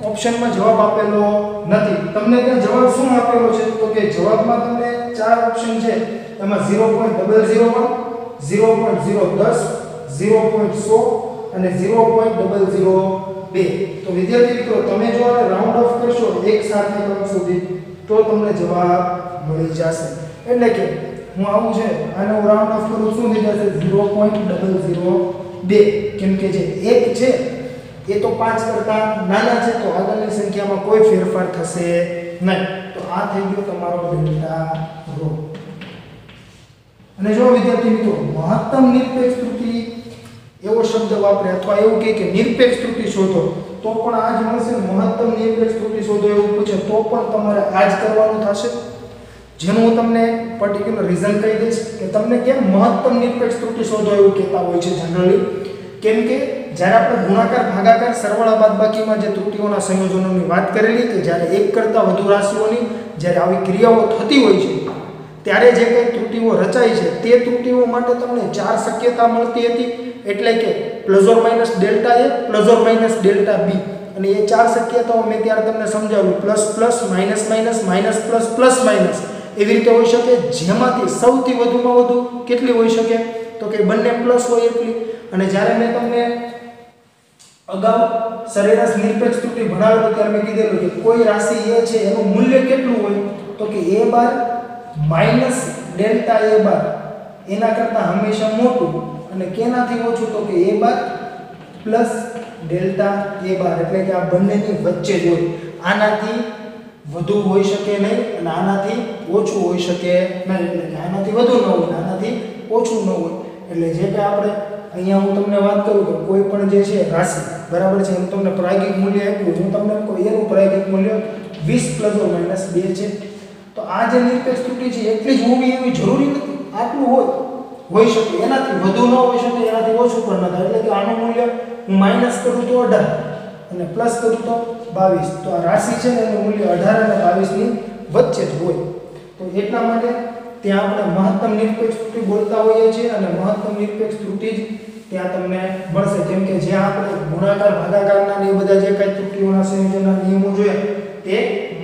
ઓપ્શનમાં જવાબ આપેલો નથી. તમને ત્યાં જવાબ શું આપેલો છે? તો કે જવાબમાં તમને 4 ઓપ્શન છે, એમાં 0.001, 0.010, 0.100 અને 0.002. તો વિદ્યાર્થી મિત્રો તમે જો આને રાઉન્ડ ઓફ કરશો એક સાથે ક્રમ સુધી તો તમને જવાબ મળી જશે. એટલે કે હું આવું છે આને હું રાઉન્ડ ઓફ કરું શું થઈ જશે? 0.002. કેમ કે જે 1 છે એ તો 5 કરતા નાના છે, તો આગળની સંખ્યામાં કોઈ ફેરફાર થશે નહીં. તો આ થઈ ગયો તમારો ડેલ્ટા ρ. અને જો વિદ્યાર્થી મિત્રો મહત્તમ નિરપેક્ષ ત્રુટિ એવો શબ્દ વાપરે અથવા એવું કહે કે નિરપેક્ષ ત્રુટિ શોધો તો પણ આ જ મળશે. મહત્તમ નિરપેક્ષ ત્રુટિ શોધો એવું પૂછે તો પણ તમારે આ જ કરવાનું થશે, જેનું હું તમને પર્ટિક્યુલર રીઝન કહી દઈશ કે તમને કેમ મહત્તમ નિરપેક્ષ ત્રુટિ શોધો એવું કહેતા હોય છે જનરલી. કેમ કે જ્યારે આપણે ગુણાકાર ભાગાકાર સરવાળા બાદબાકીમાં જે ત્રુટિઓના સંયોજનોની વાત કરેલી કે જ્યારે એક કરતાં વધુ રાશિઓની જ્યારે આવી ક્રિયાઓ થતી હોય છે ત્યારે જે કંઈ ત્રુટિઓ રચાય છે તે ત્રુટિઓ માટે તમને 4 શક્યતા મળતી હતી, એટલે કે ± ડેલ્ટા a ± ડેલ્ટા b. અને એ 4 શક્યતાઓ મેં ત્યારે તમને સમજાવ્યું, plus plus minus minus minus plus plus minus AV રીતે હોઈ શકે. જેમાંથી સૌથી વધુમાં વધુ કેટલી હોઈ શકે? તો કે બંને પ્લસ હોય એટલી. અને જ્યારે મેં તમને અગાઉ સરેરાશ નિરપેક્ષ ત્રુટિ ભણાવેલું ત્યારે મેં કીધેલું કે કોઈ રાશિ a છે એનું મૂલ્ય કેટલું હોય? તો કે a bar minus delta a બાર એના કરતાં હંમેશા મોટું, અને કેનાથી ઓછું? તો કે a bar plus delta a બાર, એટલે કે આ બંનેની વચ્ચે જ હોય. આનાથી વધુ હોઈ શકે નહીં અને આનાથી ઓછું હોઈ શકે નહીં. એટલે કે આનાથી વધુ ન હોય, આનાથી ઓછું ન હોય. એટલે જે કે આપણે અહીંયા હું તમને વાત કરું કે કોઈ પણ જે છે રાશિ, બરાબર છે, હું તમને પ્રાયોગિક મૂલ્ય આપ્યું, હું તમને કહું એનું પ્રાયોગિક મૂલ્ય 20 ± 2 છે. તો આ જે નિરપેક્ષ ત્રુટિ છે એટલી જ હોવી એવી જરૂરી નથી. આટલું હોઈ શકે, એનાથી વધુ ન હોઈ શકે, એનાથી ઓછું પણ ન થાય. એટલે કે આનું મૂલ્ય હું માઇનસ કરું તો 18 અને પ્લસ કરું તો 22. તો આ રાશિ છે ને એનું મૂલ્ય 18 અને 22 ની વચ્ચે જ હોય. તો એટલા માટે ત્યાં આપણે મહત્તમ નિરપેક્ષ ત્રુટિ બોલતા હોઈએ છીએ અને મહત્તમ નિરપેક્ષ ત્રુટિ જ ત્યાં તમને મળશે. કેમ કે જે આપણે ગુણાકાર ભાગાકારના ને એ બધા જે કઈ ત્રુટિઓના સંયોજનના નિયમો જોયા તે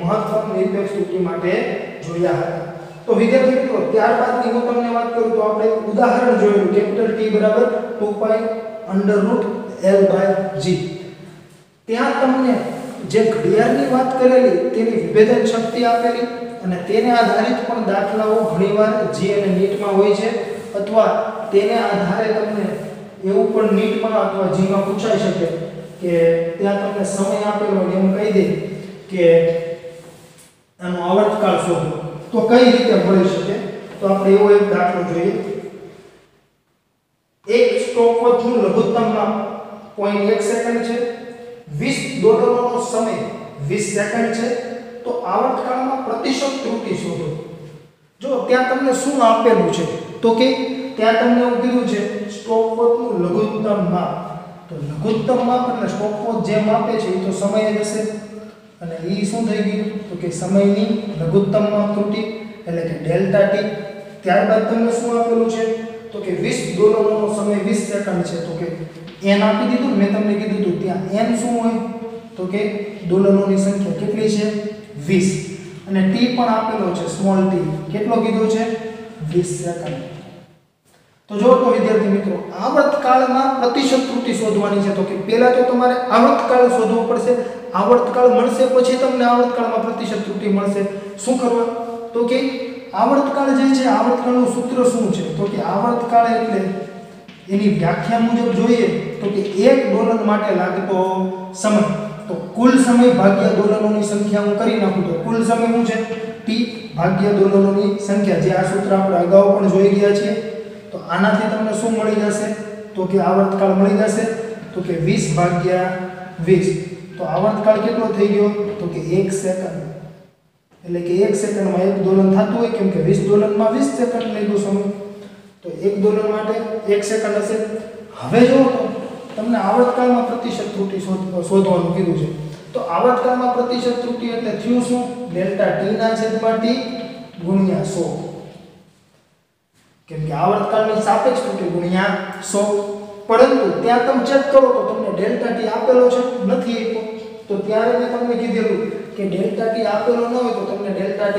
મહત્તમ નિરપેક્ષ ત્રુટિ માટે જોયા હતા. તો વિદ્યાર્થી મિત્રો, ત્યારબાદની હું તમને વાત કરું તો આપણે ઉદાહરણ જોયું કેપિટલ T બરાબર 2π√L/g. ત્યાં તમને જે ઘડિયાળની વાત કરેલી તેની વિભેદન શક્તિ આપેલી અને તેને આધારિત પણ દાખલાઓ ઘણીવાર જી અને નીટમાં હોય છે, અથવા તેને આધારે તમને એવું પણ નીટમાં અથવા જીમાં પૂછાઈ શકે કે ત્યાં તમને સમય આપેલો હોય એમ કહી દે કે આનો આવર્તકાળ શોધો, તો કઈ રીતે મળી શકે. તો આપણે એવો એક દાખલો જોઈએ. એક સ્ટોપવોચનું લઘુત્તમ માપ 0.1 સેકન્ડ છે, $20નો સમય 20 સેકન્ડ છે. તો આવર્તકાળમાં પ્રતિશત ત્રુટિ શોધો. જો ત્યાં તમને શું આપેલું છે તો કે ત્યાં તમને એવું કીધું છે સ્ટોપવોચનું લઘુત્તમ માપ. તો લઘુત્તમ માપ એટલે સ્ટોપવોચ જે માપે છે એ તો સમય જ હશે અને એ શું થઈ ગયું તો કે સમયની લઘુત્તમ માપ ત્રુટિ એટલે કે ડેલ્ટા ટી. ત્યારબાદ તમને શું આપેલું છે તો કે $20નો સમય 20 સેકન્ડ છે. તો કે n આપી દીધું, મેં તમને કીધું હતું ત્યાં n શું હોય તો કે ડોલરોની સંખ્યા કેટલી છે 20 અને t પણ આપેલો છે સ્મોલ t, કેટલો કીધો છે 20 સેકન્ડ. તો જો તો વિદ્યાર્થી મિત્રો, આવર્તકાળમાં પ્રતિશત ત્રુટિ શોધવાની છે. તો કે પહેલા તો તમારે આવર્તકાળ શોધવો પડશે. આવર્તકાળ મળશે પછી તમને આવર્તકાળમાં પ્રતિશત ત્રુટિ મળશે. શું કરવા તો કે આવર્તકાળ જે છે, આવર્તકાળનું સૂત્ર શું છે તો કે આવર્તકાળ એટલે એની વ્યાખ્યા મુજબ જોઈએ તો કે $1 માટે લાગતો સમય. તો કુલ સમય ભાગ્યા ડોલરોની સંખ્યા હું કરી નાખું તો કુલ સમય શું છે t ભાગ્યા ડોલરોની સંખ્યા. જે આ સૂત્ર આપણે અગાઉ પણ જોઈ ગયા છીએ. તો આનાથી તમને શું મળી જશે તો કે આવર્તકાળ મળી જશે તો કે 20/20. તો આવર્તકાળ કેટલો થઈ ગયો તો કે 1 સેકન્ડ. એટલે કે 1 સેકન્ડમાં 1 ડોલર થતું હોય, કેમ કે $20 માં 20 સેકન્ડ લાગ્યો સમય. તો $1 માટે 1 સેકન્ડ હશે. હવે જો તમને આવર્તકાળમાં પ્રતિશત ત્રુટિ શોધવાનું કીધું છે. તો આવર્તકાળમાં પ્રતિશત ત્રુટિ એટલે થયું શું ડેલ્ટા t ના છેદમાં t ગુણ્યા 100. કેમ કે આવર્તકાળની સાપેક્ષ ત્રુટિ ગુણ્યા 100. પરંતુ ત્યાં તમે ચેક કરો તો તમને ડેલ્ટા t આપેલો છે નથી આપ્યો. તો ત્યારે મેં તમને કીધેલું કે ડેલ્ટા t આપેલો ન હોય તો તમને ડેલ્ટા t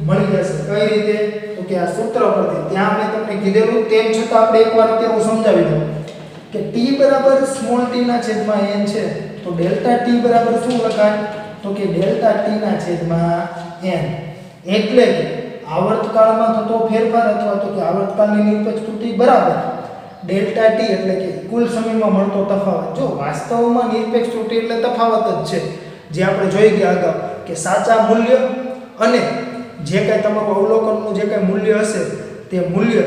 મળી જશે. કઈ રીતે તો કે આ સૂત્ર પરથી. ત્યાં મેં તમને કીધેલું તેમ છતાં આપણે એકવાર અત્યારે હું સમજાવી દઉં કે t બરાબર સ્મોલ t ના છેદમાં n છે. તો ડેલ્ટા t બરાબર શું લખાય તો કે ડેલ્ટા t ના છેદમાં n. એટલે કે આવર્તકાળમાં થતો ફેરફાર અથવા તો કે આવર્તકાળની નિરપેક્ષ ત્રુટિ બરાબર ડેલ્ટા t એટલે કે કુલ સમયમાં મળતો તફાવત. જો વાસ્તવમાં નિરપેક્ષ ત્રુટિ એટલે તફાવત જ છે, જે આપણે જોઈ ગયા અગાઉ કે સાચા મૂલ્ય અને જે કંઈ તમારું અવલોકનનું જે કંઈ મૂલ્ય હશે તે મૂલ્ય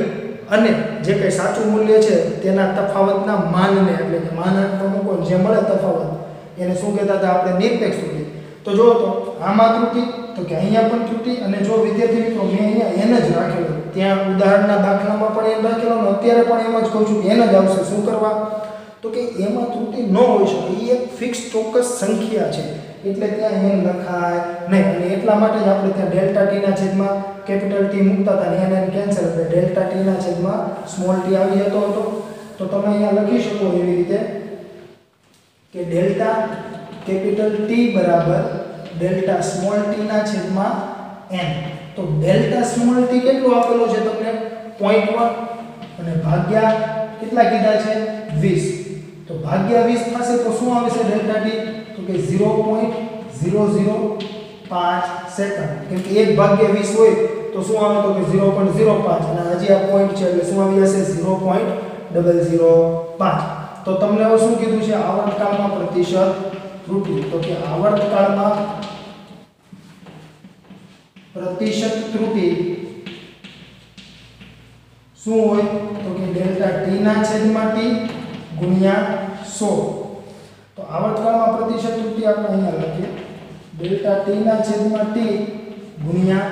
અને જે કંઈ સાચું મૂલ્ય છે તેના તફાવતના માનને એટલે કે માનાંકમાં મૂકો જે મળે તફાવત એને શું કહેતા હતા આપણે નિરપેક્ષ ત્રુટિ. તો જો તો આમાં ત્રુટિ તો કે અહીંયા પણ ત્રુટિ. અને જો વિદ્યાર્થી મિત્રો મેં અહીંયા n જ રાખેલો, ત્યાં ઉદાહરણના દાખલામાં પણ n રાખેલો અને અત્યારે પણ એમ જ કહું છું કે n જ આવશે. શું કરવા તો કે એમાં ત્રુટિ ન હોઈ શકે, એ એક ફિક્સ ચોક્કસ સંખ્યા છે એટલે ત્યાં n લખાય નહીં. અને એટલા માટે જ આપણે ત્યાં ડેલ્ટા t ના છેદમાં કેપિટલ T મૂકતા હતા અને n કેન્સલ એટલે ડેલ્ટા t ના છેદમાં સ્મોલ t આવી જતો હતો. તો તમે અહીંયા લખી શકો એવી રીતે કે ડેલ્ટા કેપિટલ T બરાબર ડેલ્ટા સ્મોલ t ના છેદમાં n. તો ડેલ્ટા સ્મોલ t કેટલું આપેલો છે તમને 0.1 અને ભાગ્યા કેટલા કીધા છે 20. તો ભાગ્યા 20 થશે તો શું આવશે ડેલ્ટા t તો કે 0.005 સેકન્ડ. કેમ કે 1/20 હોય તો શું આવે તો કે 0.05 અને હજી આ પોઈન્ટ છે એટલે શું આવી જશે 0.005. તો તમને હવે શું કીધું છે આવર્તકાળમાં પ્રતિશત ત્રુટિ. તો કે આવર્તકાળમાં પ્રતિશત ત્રુટિ શું હોય તો કે ડેલ્ટા ટી ના છેદમાં ટી ગુણ્યા 100. તો આવર્તકાળમાં પ્રતિશત ત્રુટિ આપણે અહીંયા લખીએ ડેલ્ટા ટી ના છેદમાં ટી ગુણ્યા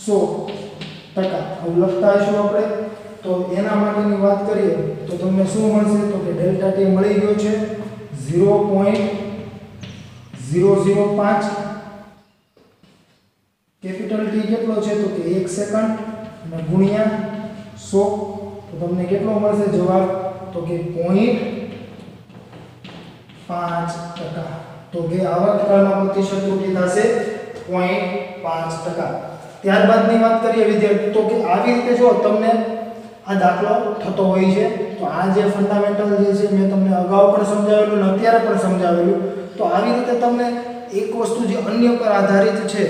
100%. આવું લખતા હશું આપણે. તો એના માટેની વાત કરીએ તો તમને શું મળશે તો કે ડેલ્ટા ટી મળી ગયો છે 0.005. કેપિટલ ટી કેટલો છે તો કે 1 સેકન્ડ અને ગુણ્યા 100. તો તમને કેટલો મળશે જવાબ તો કે 0.5%. તો કે આવર્તકાળમાં પ્રતિશત ત્રુટિ થશે 0.5%. ત્યારબાદની વાત કરીએ વિદ્યાર્થી તો કે આવી રીતે જો તમને આ દાખલો થતો હોય છે તો આ જે ફંડામેન્ટલ જે છે મેં તમને અગાઉ પણ સમજાવેલું અને અત્યારે પણ સમજાવેલું. તો આવી રીતે તમને એક વસ્તુ જે અન્ય પર આધારિત છે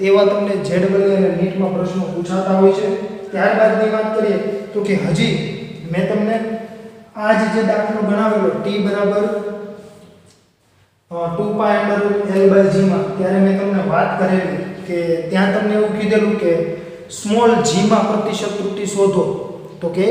એવા તમને ZEE અને નીટમાં પ્રશ્નો પૂછાતા હોય છે. ત્યારબાદની વાત કરીએ તો કે હજી મેં તમને આ જે દાખલો ગણાવેલો t બરાબર 2π/L/G માં ત્યારે મેં તમને વાત કરેલી કે ત્યાં તમને એવું કીધેલું કે સ્મોલ g માં પ્રતિશત ત્રુટિ શોધો. તો કે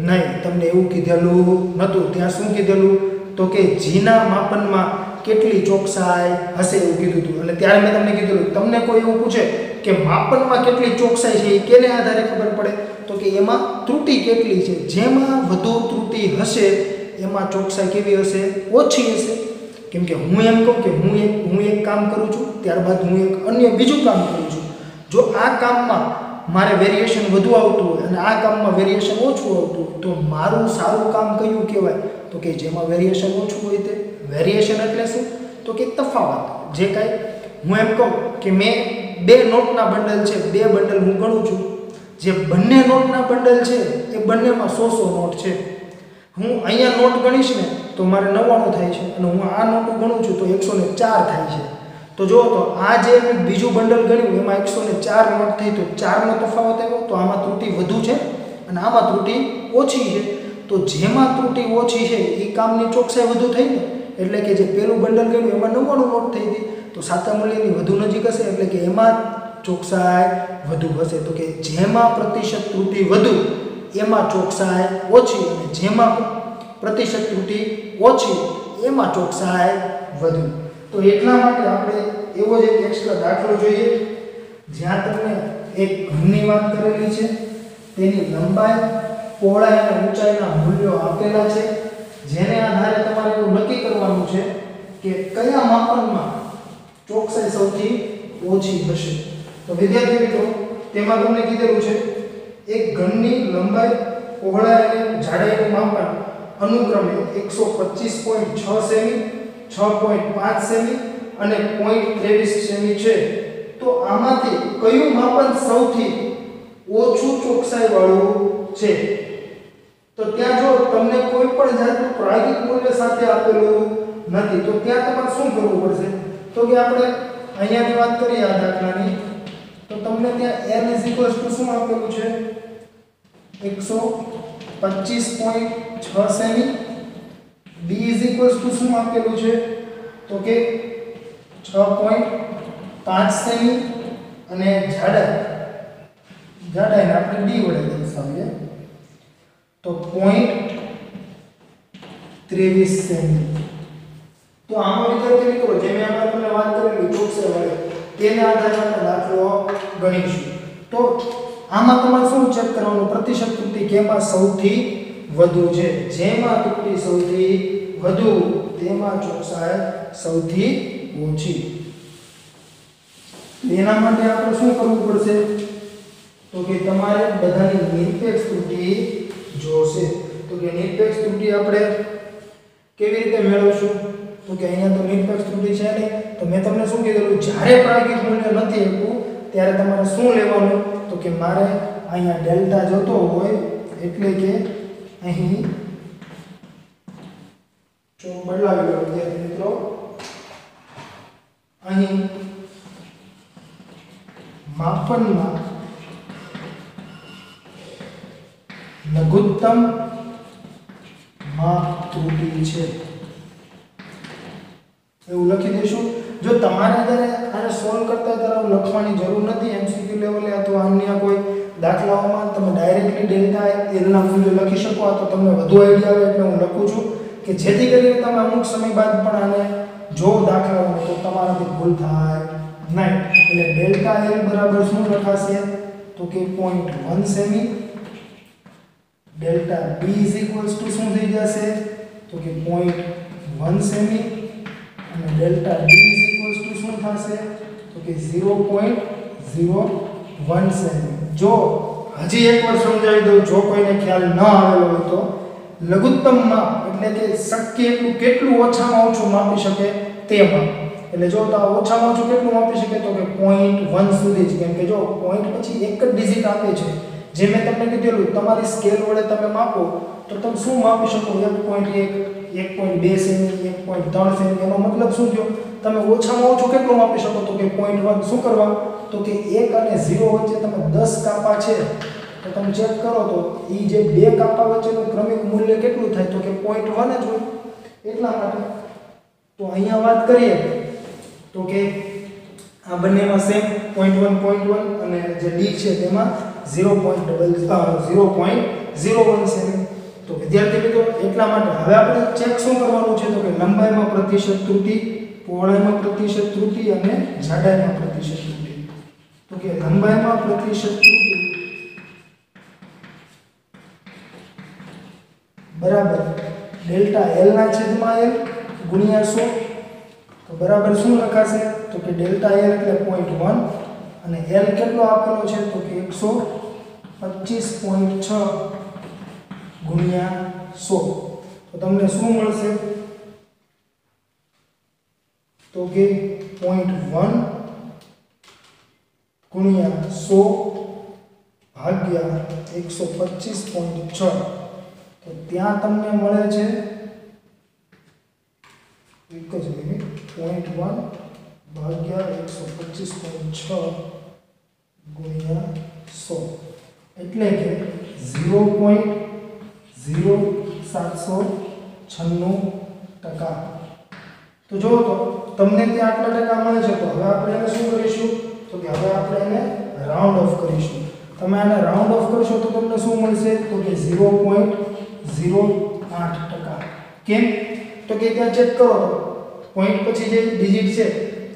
નહીં, તમને એવું કીધેલું નહોતું. ત્યાં શું કીધેલું તો કે g ના માપનમાં કેટલી ચોકસાઈ હશે એવું કીધું હતું. અને ત્યારે મેં તમને કીધેલું તમને કોઈ એવું પૂછે કે માપનમાં કેટલી ચોકસાઈ છે એ કેને આધારે ખબર પડે તો કે એમાં ત્રુટિ કેટલી છે. જેમાં વધુ ત્રુટિ હશે એમાં ચોકસાઈ કેવી હશે ઓછી હશે. કેમ કે હું એમ કહું કે હું એક કામ કરું છું ત્યારબાદ હું એક અન્ય બીજું કામ કરું છું. જો આ કામમાં મારે વેરિએશન વધુ આવતું હોય અને આ કામમાં વેરિએશન ઓછું આવતું હોય તો મારું સારું કામ કયું કહેવાય તો કે જેમાં વેરિએશન ઓછું હોય તે. વેરિએશન એટલે શું તો કે તફાવત. જે કાંઈ હું એમ કહું કે મેં 2 નોટના બંડલ છે, 2 બંડલ હું ગણું છું. જે બંને નોટના બંડલ છે એ બંનેમાં 100 નોટ છે. હું અહીંયા નોટ ગણીશ ને તો મારે 99 થાય છે અને હું આ નોટ ગણું છું તો 104 થાય છે. તો જો તો આ જે મેં બીજું બંડલ ગણ્યું એમાં 104 નોટ થઈ તો 4 નો તફાવત આવ્યો. તો આમાં ત્રુટિ વધુ છે અને આમાં ત્રુટિ ઓછી છે. તો જેમાં ત્રુટિ ઓછી છે એ કામની ચોકસાઈ વધુ થઈ ને એટલે કે જે પેલું બંડલ ગણ્યું એમાં 99 નોટ થઈ હતી તો સાચા મૂલ્યની વધુ નજીક હશે એટલે કે એમાં ચોકસાઈ વધુ હશે. તો કે જેમાં પ્રતિશત ત્રુટિ વધુ એમાં ચોકસાઈ ઓછી અને જેમાં પ્રતિશત ત્રુટિ ઓછી એમાં ચોકસાઈ વધુ. તો એટલા માટે આપણે એવો જ એક એક્સ્ટ્રા દાખલો જોઈએ જ્યાં તમને એક ઘનની વાત કરેલી છે, તેની લંબાઈ, પહોળાઈ અને ઊંચાઈના મૂલ્યો આપેલા છે. જેને આધારે તમારે એવું નક્કી કરવાનું છે કે કયા માપનમાં ચોકસાઈ સૌથી ઓછી હશે. તો વિદ્યાર્થી મિત્રો તેમાં તમને કીધેલું છે એક ઘનની લંબાઈ, પહોળાઈ અને જાડાઈનું માપન અનુક્રમે 125.6 સેમી, 6.5 સેમી અને 0.23 સેમી છે. તો આમાંથી કયું માપન સૌથી ઓછું ચોકસાઈ વાળું છે? તો ત્યાં જો તમને કોઈ પણ જાતનું પ્રાયોગિક મૂલ્ય સાથે આપેલું નથી તો ત્યાં તમારે શું કરવું પડશે તો કે આપણે અહીંયાની વાત કરીએ આ દાખલાની તો તમને ત્યાં n શું આપેલું છે 125.6 સેમી, b શું આપેલું છે તો કે 6.5 સેમી અને જાડાઈને આપણે d વડે દર્શાવીએ તો 0.23 સેમી. તો આમાં વિદ્યાર્થી મિત્રો જે મેં આપણે તમને વાત કરેલી ચોકસાઈ વાળી તેને આધારે આપણે દાખલો ગણીશું. તો આમાં તમારે શું ચેક કરવાનું પ્રતિશત ત્રુટિ કેમાં સૌથી વધુ છે. જેમાં ત્રુટિ સૌથી વધુ તેમાં ચોકસાઈ સૌથી ઓછી. એના માટે આપણે શું કરવું પડશે તો કે તમારે બધાની નિરપેક્ષ ત્રુટિ જોશે. તો કે નિરપેક્ષ ત્રુટિ આપણે કેવી રીતે મેળવશું તો કે અહીંયા તો નિરપેક્ષ ત્રુટિ છે ને તો મેં તમને શું કીધેલું જ્યારે પ્રાયોગિક મૂલ્ય નથી આપ્યું ત્યારે તમારે શું લેવાનું તો કે મારે અહીંયા ડેલ્ટા જોતો હોય એટલે કે અહીં ચોક બદલાવી લો વિદ્યાર્થી મિત્રો. અહીં માપનમાં લઘુત્તમ માપ ત્રુટિ છે એવું લખી દઈશું. જો તમારે જ્યારે આને સોલ્વ કરતા ત્યારે લખવાની જરૂર નથી MCQ લેવલ અન્ય કોઈ દાખલાઓમાં તમે ડાયરેક્ટલી ડેલ્ટા એલના મૂલ્ય લખી શકો. આ તો તમને વધુ આઈડિયા આવે એટલે હું લખું છું કે જેથી કરીને તમે અમુક સમય બાદ પણ આને જો દાખલાઓમાં તો તમારાથી ભૂલ થાય નહીં. એટલે ડેલ્ટા એલ બરાબર શું લખાશે તો કે 0.1 સેમી. Delta B is equals to શું થઈ જશે તો કે 0.1 સેમી અને delta D is equals to શું થશે તો કે 0.01 સેમી. જો હજી એકવાર સમજાવી દઉં, જો કોઈને ખ્યાલ ન આવેલો હોય તો લઘુત્તમ માપ એટલે કે શક્ય એટલું કેટલું ઓછામાં ઓછું માપી શકે તે માપ. એટલે જો તો ઓછામાં ઓછું કેટલું માપી શકે તો કે 0.1 સુધી જ, કેમ કે જો પોઈન્ટ પછી એક જ ડિજિટ આપે છે. જે મેં તમને કીધેલું તમારી સ્કેલ વડે તમે માપો તો તમે શું માપી શકો 1.1 1.2 સેમી 1.3 સેમી. એનો મતલબ શું થયો તમે ઓછામાં ઓછું કેટલું માપી શકો તો કે 0.1. શું કરવા તો કે 1 અને 0 વચ્ચે તમે 10 કાપા છે તો તમે ચેક કરો તો એ જે બે કાપા વચ્ચેનું ક્રમિક મૂલ્ય કેટલું થાય તો કે 0.1 જ હોય. એટલા માટે તો અહીંયા વાત કરીએ તો કે આ બંનેમાં સેમ 0.1 અને જે ડી છે તેમાં 0.01 સેમી. તો વિદ્યાર્થી મિત્રો એટલા માટે હવે આપણે ચેક શું કરવાનું છે તો કે લંબાઈમાં પ્રતિશત ત્રુટિ, પહોળાઈમાં પ્રતિશત ત્રુટિ અને જાડાઈમાં પ્રતિશત ત્રુટિ. તો કે લંબાઈમાં પ્રતિશત ત્રુટિ બરાબર ડેલ્ટા એલ ના છેદમાં એલ ગુણ્યા 100. તો બરાબર શું લખાશે તો કે ડેલ્ટા એલ એટલે 0.1 અને એલ કેટલો આપેલો છે તો કે 125.6 ગુણ્યા 100. તો તમને શું મળશે તો કે 0.1 ગુણ્યા 100 ભાગ્યા 125.6. તો ત્યાં તમને મળે છે એક જ મિનિટ 0.1 ભાગ્યા 125.6 ગુણ્યા 100 એટલે કે 0.0796%. તો જો તો તમને ત્યાં આટલા ટકા મળે છે તો હવે આપણે એને શું કરીશું તો કે હવે આપણે એને રાઉન્ડ ઓફ કરીશું. તમે આને રાઉન્ડ ઓફ કરશો તો તમને શું મળશે તો કે 0.08%. કેમ તો કે ત્યાં ચેક કરો તો પોઈન્ટ પછી જે ડિજિટ છે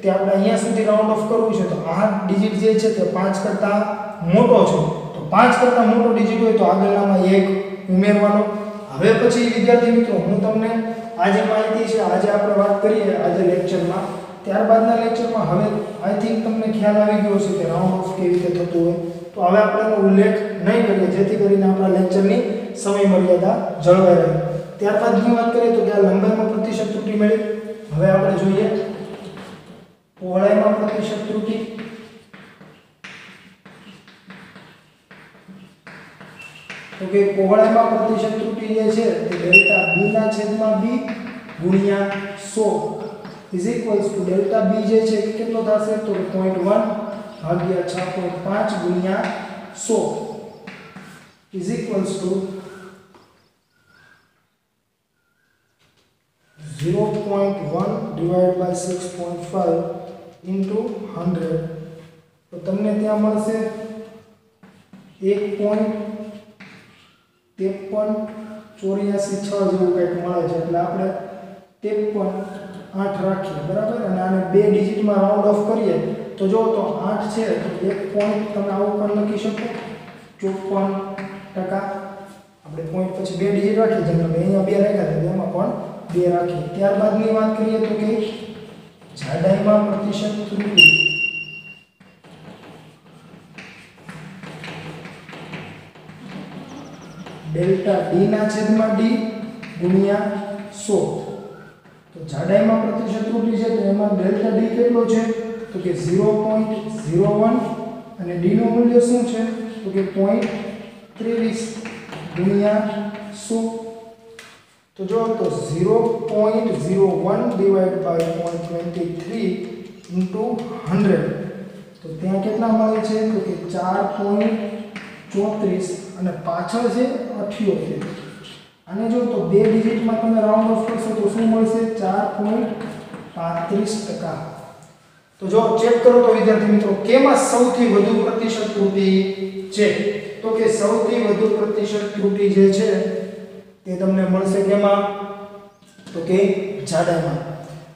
તે આપણે અહીંયા સુધી રાઉન્ડ ઓફ કરવું છે તો આ ડિજિટ જે છે તે 5 કરતાં મોટો છે. તો 5 કરતાં મોટો ડિજિટ હોય તો આગળનામાં 1 ઉમેરવાનો. હવે પછી વિદ્યાર્થી મિત્રો હું તમને આ જે માહિતી છે આજે આપણે વાત કરીએ આજે લેક્ચરમાં, ત્યારબાદના લેક્ચરમાં હવે આઈ થિંક તમને ખ્યાલ આવી ગયો છે કે રાઉન્ડ ઓફ કેવી રીતે થતું હોય. તો હવે આપણે એનો ઉલ્લેખ નહીં કરીએ જેથી કરીને આપણા લેક્ચરની સમય મર્યાદા જળવાઈ રહે. ત્યારબાદની વાત કરીએ તો કે આ લંબાઈમાં પ્રતિશત ત્રુટિ મળી. હવે આપણે જોઈએ પહોળાઈમાં પ્રતિશત ત્રુટિ. તો કે પહોળાઈમાં પ્રતિશત ત્રુટિ જે છે તે ડેલ્ટા બી ના છેદમાં બી ગુણ્યા 100 is equals to delta B જે છે એ કેટલો થશે તો 0.1 ભાગ્યા 6.5 ગુણ્યા 100 is equals two 0.1 divided by 6.5 into 100. તો તમને ત્યાં મળશે 1.5384 જેવું કંઈક મળે છે. એટલે આપણે 53.8 રાખીએ બરાબર. અને આને બે ડિજિટમાં રાઉન્ડ ઓફ કરીએ તો જો તો 8 છે તો 1 પોઈન્ટ તમે આવું પણ લખી શકો 54%. આપણે પોઈન્ટ પછી બે ડિજિટ રાખીએ જેમ કે અહીંયા બે રાખ્યા છે એમાં પણ બે રાખીએ. ત્યારબાદની વાત કરીએ તો કે જાડાઈમાં પ્રતિશત ત્રુટિ. ડેલ્ટા ડી ના છેદમાં ડી ગુણ્યા 100. તો જાડાઈમાં પ્રતિશત ત્રુટિ છે તો એમાં ડેલ્ટા ડી કેટલો છે તો કે 0.01 અને ડી નું મૂલ્ય શું છે તો કે 0.23 ગુણ્યા 100. તો જો તો 0.01 divided by 0.23 into 100. તો ત્યાં કેટલા મળે છે તો કે 4.34 અને પાછળ છે 78. અને જો તો બે ડિજિટમાં તમે રાઉન્ડ ઓફ કરશો તો શું મળશે 4.35%. તો જો ચેક કરો તો વિદ્યાર્થી મિત્રો કેમાં સૌથી વધુ પ્રતિશત ત્રુટી છે, તો કે સૌથી વધુ પ્રતિશત ત્રુટી જે છે તે તમને મળશે કેમાં, તો કે જાડાઈમાં.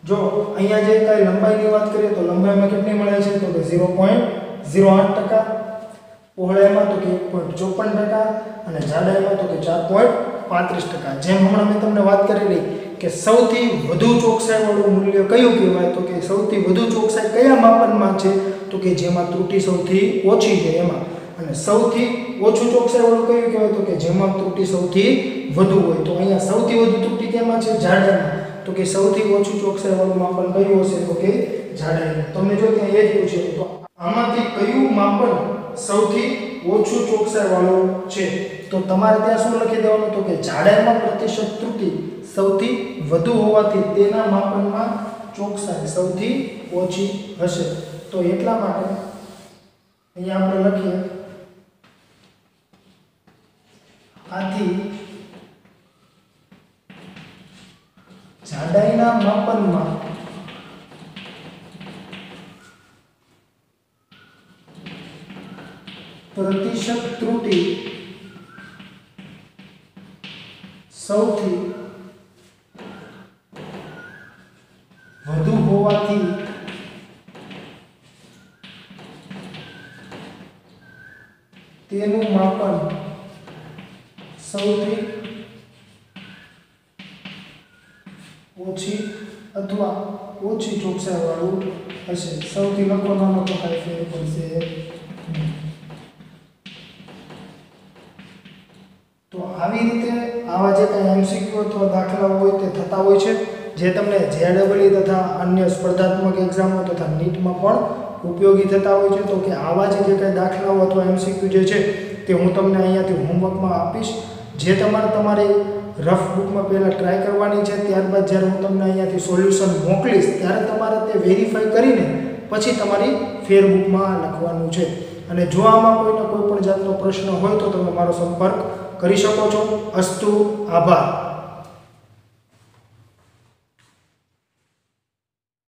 જો અહીંયા જે કઈ લંબાઈની વાત કરીએ તો લંબાઈમાં કેટલી મળે છે, તો કે 0.08%, પહોળાઈમાં તો કે 1.54% અને જાડાઈમાં તો કે 4.35%. જેમ હમણાં મેં તમને વાત કરેલી કે સૌથી વધુ ચોકસાઈવાળું મૂલ્ય કયું કહેવાય, તો કે સૌથી વધુ ચોકસાઈ કયા માપનમાં છે, તો કે જેમાં ત્રુટી સૌથી ઓછી છે એમાં. અને સૌથી ઓછું ચોકસાઈવાળું કયું કહેવાય, તો કે જેમાં ત્રુટી સૌથી વધુ હોય. તો અહીંયા સૌથી વધુ ત્રુટી કેમાં છે, જાડાઈમાં. તો કે સૌથી ઓછું ચોકસાઈવાળું માપન કયું હશે, તો કે જાડાઈ. તમને જો ત્યાં એ જ પૂછે તો આમાંથી કયું માપન સૌથી ઓછું ચોકસાઈવાળું છે, તો તમારે ત્યાં શું લખી દેવાનું, તો કે જાડાઈમાં પ્રતિશત ત્રુટી સૌથી વધુ હોવાથી તેના માપનમાં ચોકસાઈ સૌથી ઓછી હશે. તો એટલા માટે અહીંયા આપણે લખીએ આથી જાડાઈના માપનમાં પ્રતિશત ત્રુટી સૌથી વધુ હોવાથી તેનું માપન સૌથી ઓછી અથવા ઓછી ચોકસાઈવાળું હશે. સૌથી લખવામાં તો કાંઈ ફેર પડશે નહીં. તો આવી રીતે આવા જે કંઈ એમસીક્યુ અથવા દાખલાઓ હોય તે થતા હોય છે, જે તમને જેડબલઈ તથા અન્ય સ્પર્ધાત્મક એક્ઝામો તથા નીટમાં પણ ઉપયોગી થતા હોય છે. તો કે આવા જે કંઈ દાખલાઓ અથવા એમસીક્યુ જે છે તે હું તમને અહીંયાથી હોમવર્કમાં આપીશ, જે તમારે રફ બુકમાં પહેલાં ટ્રાય કરવાની છે. ત્યારબાદ જ્યારે હું તમને અહીંયાથી સોલ્યુશન મોકલીશ ત્યારે તમારે તે વેરીફાઈ કરીને પછી તમારી ફેર બુકમાં લખવાનું છે. અને જો આમાં કોઈ પણ જાતનો પ્રશ્ન હોય તો તમે મારો સંપર્ક કરી શકો છો. અસ્તુ, આભાર.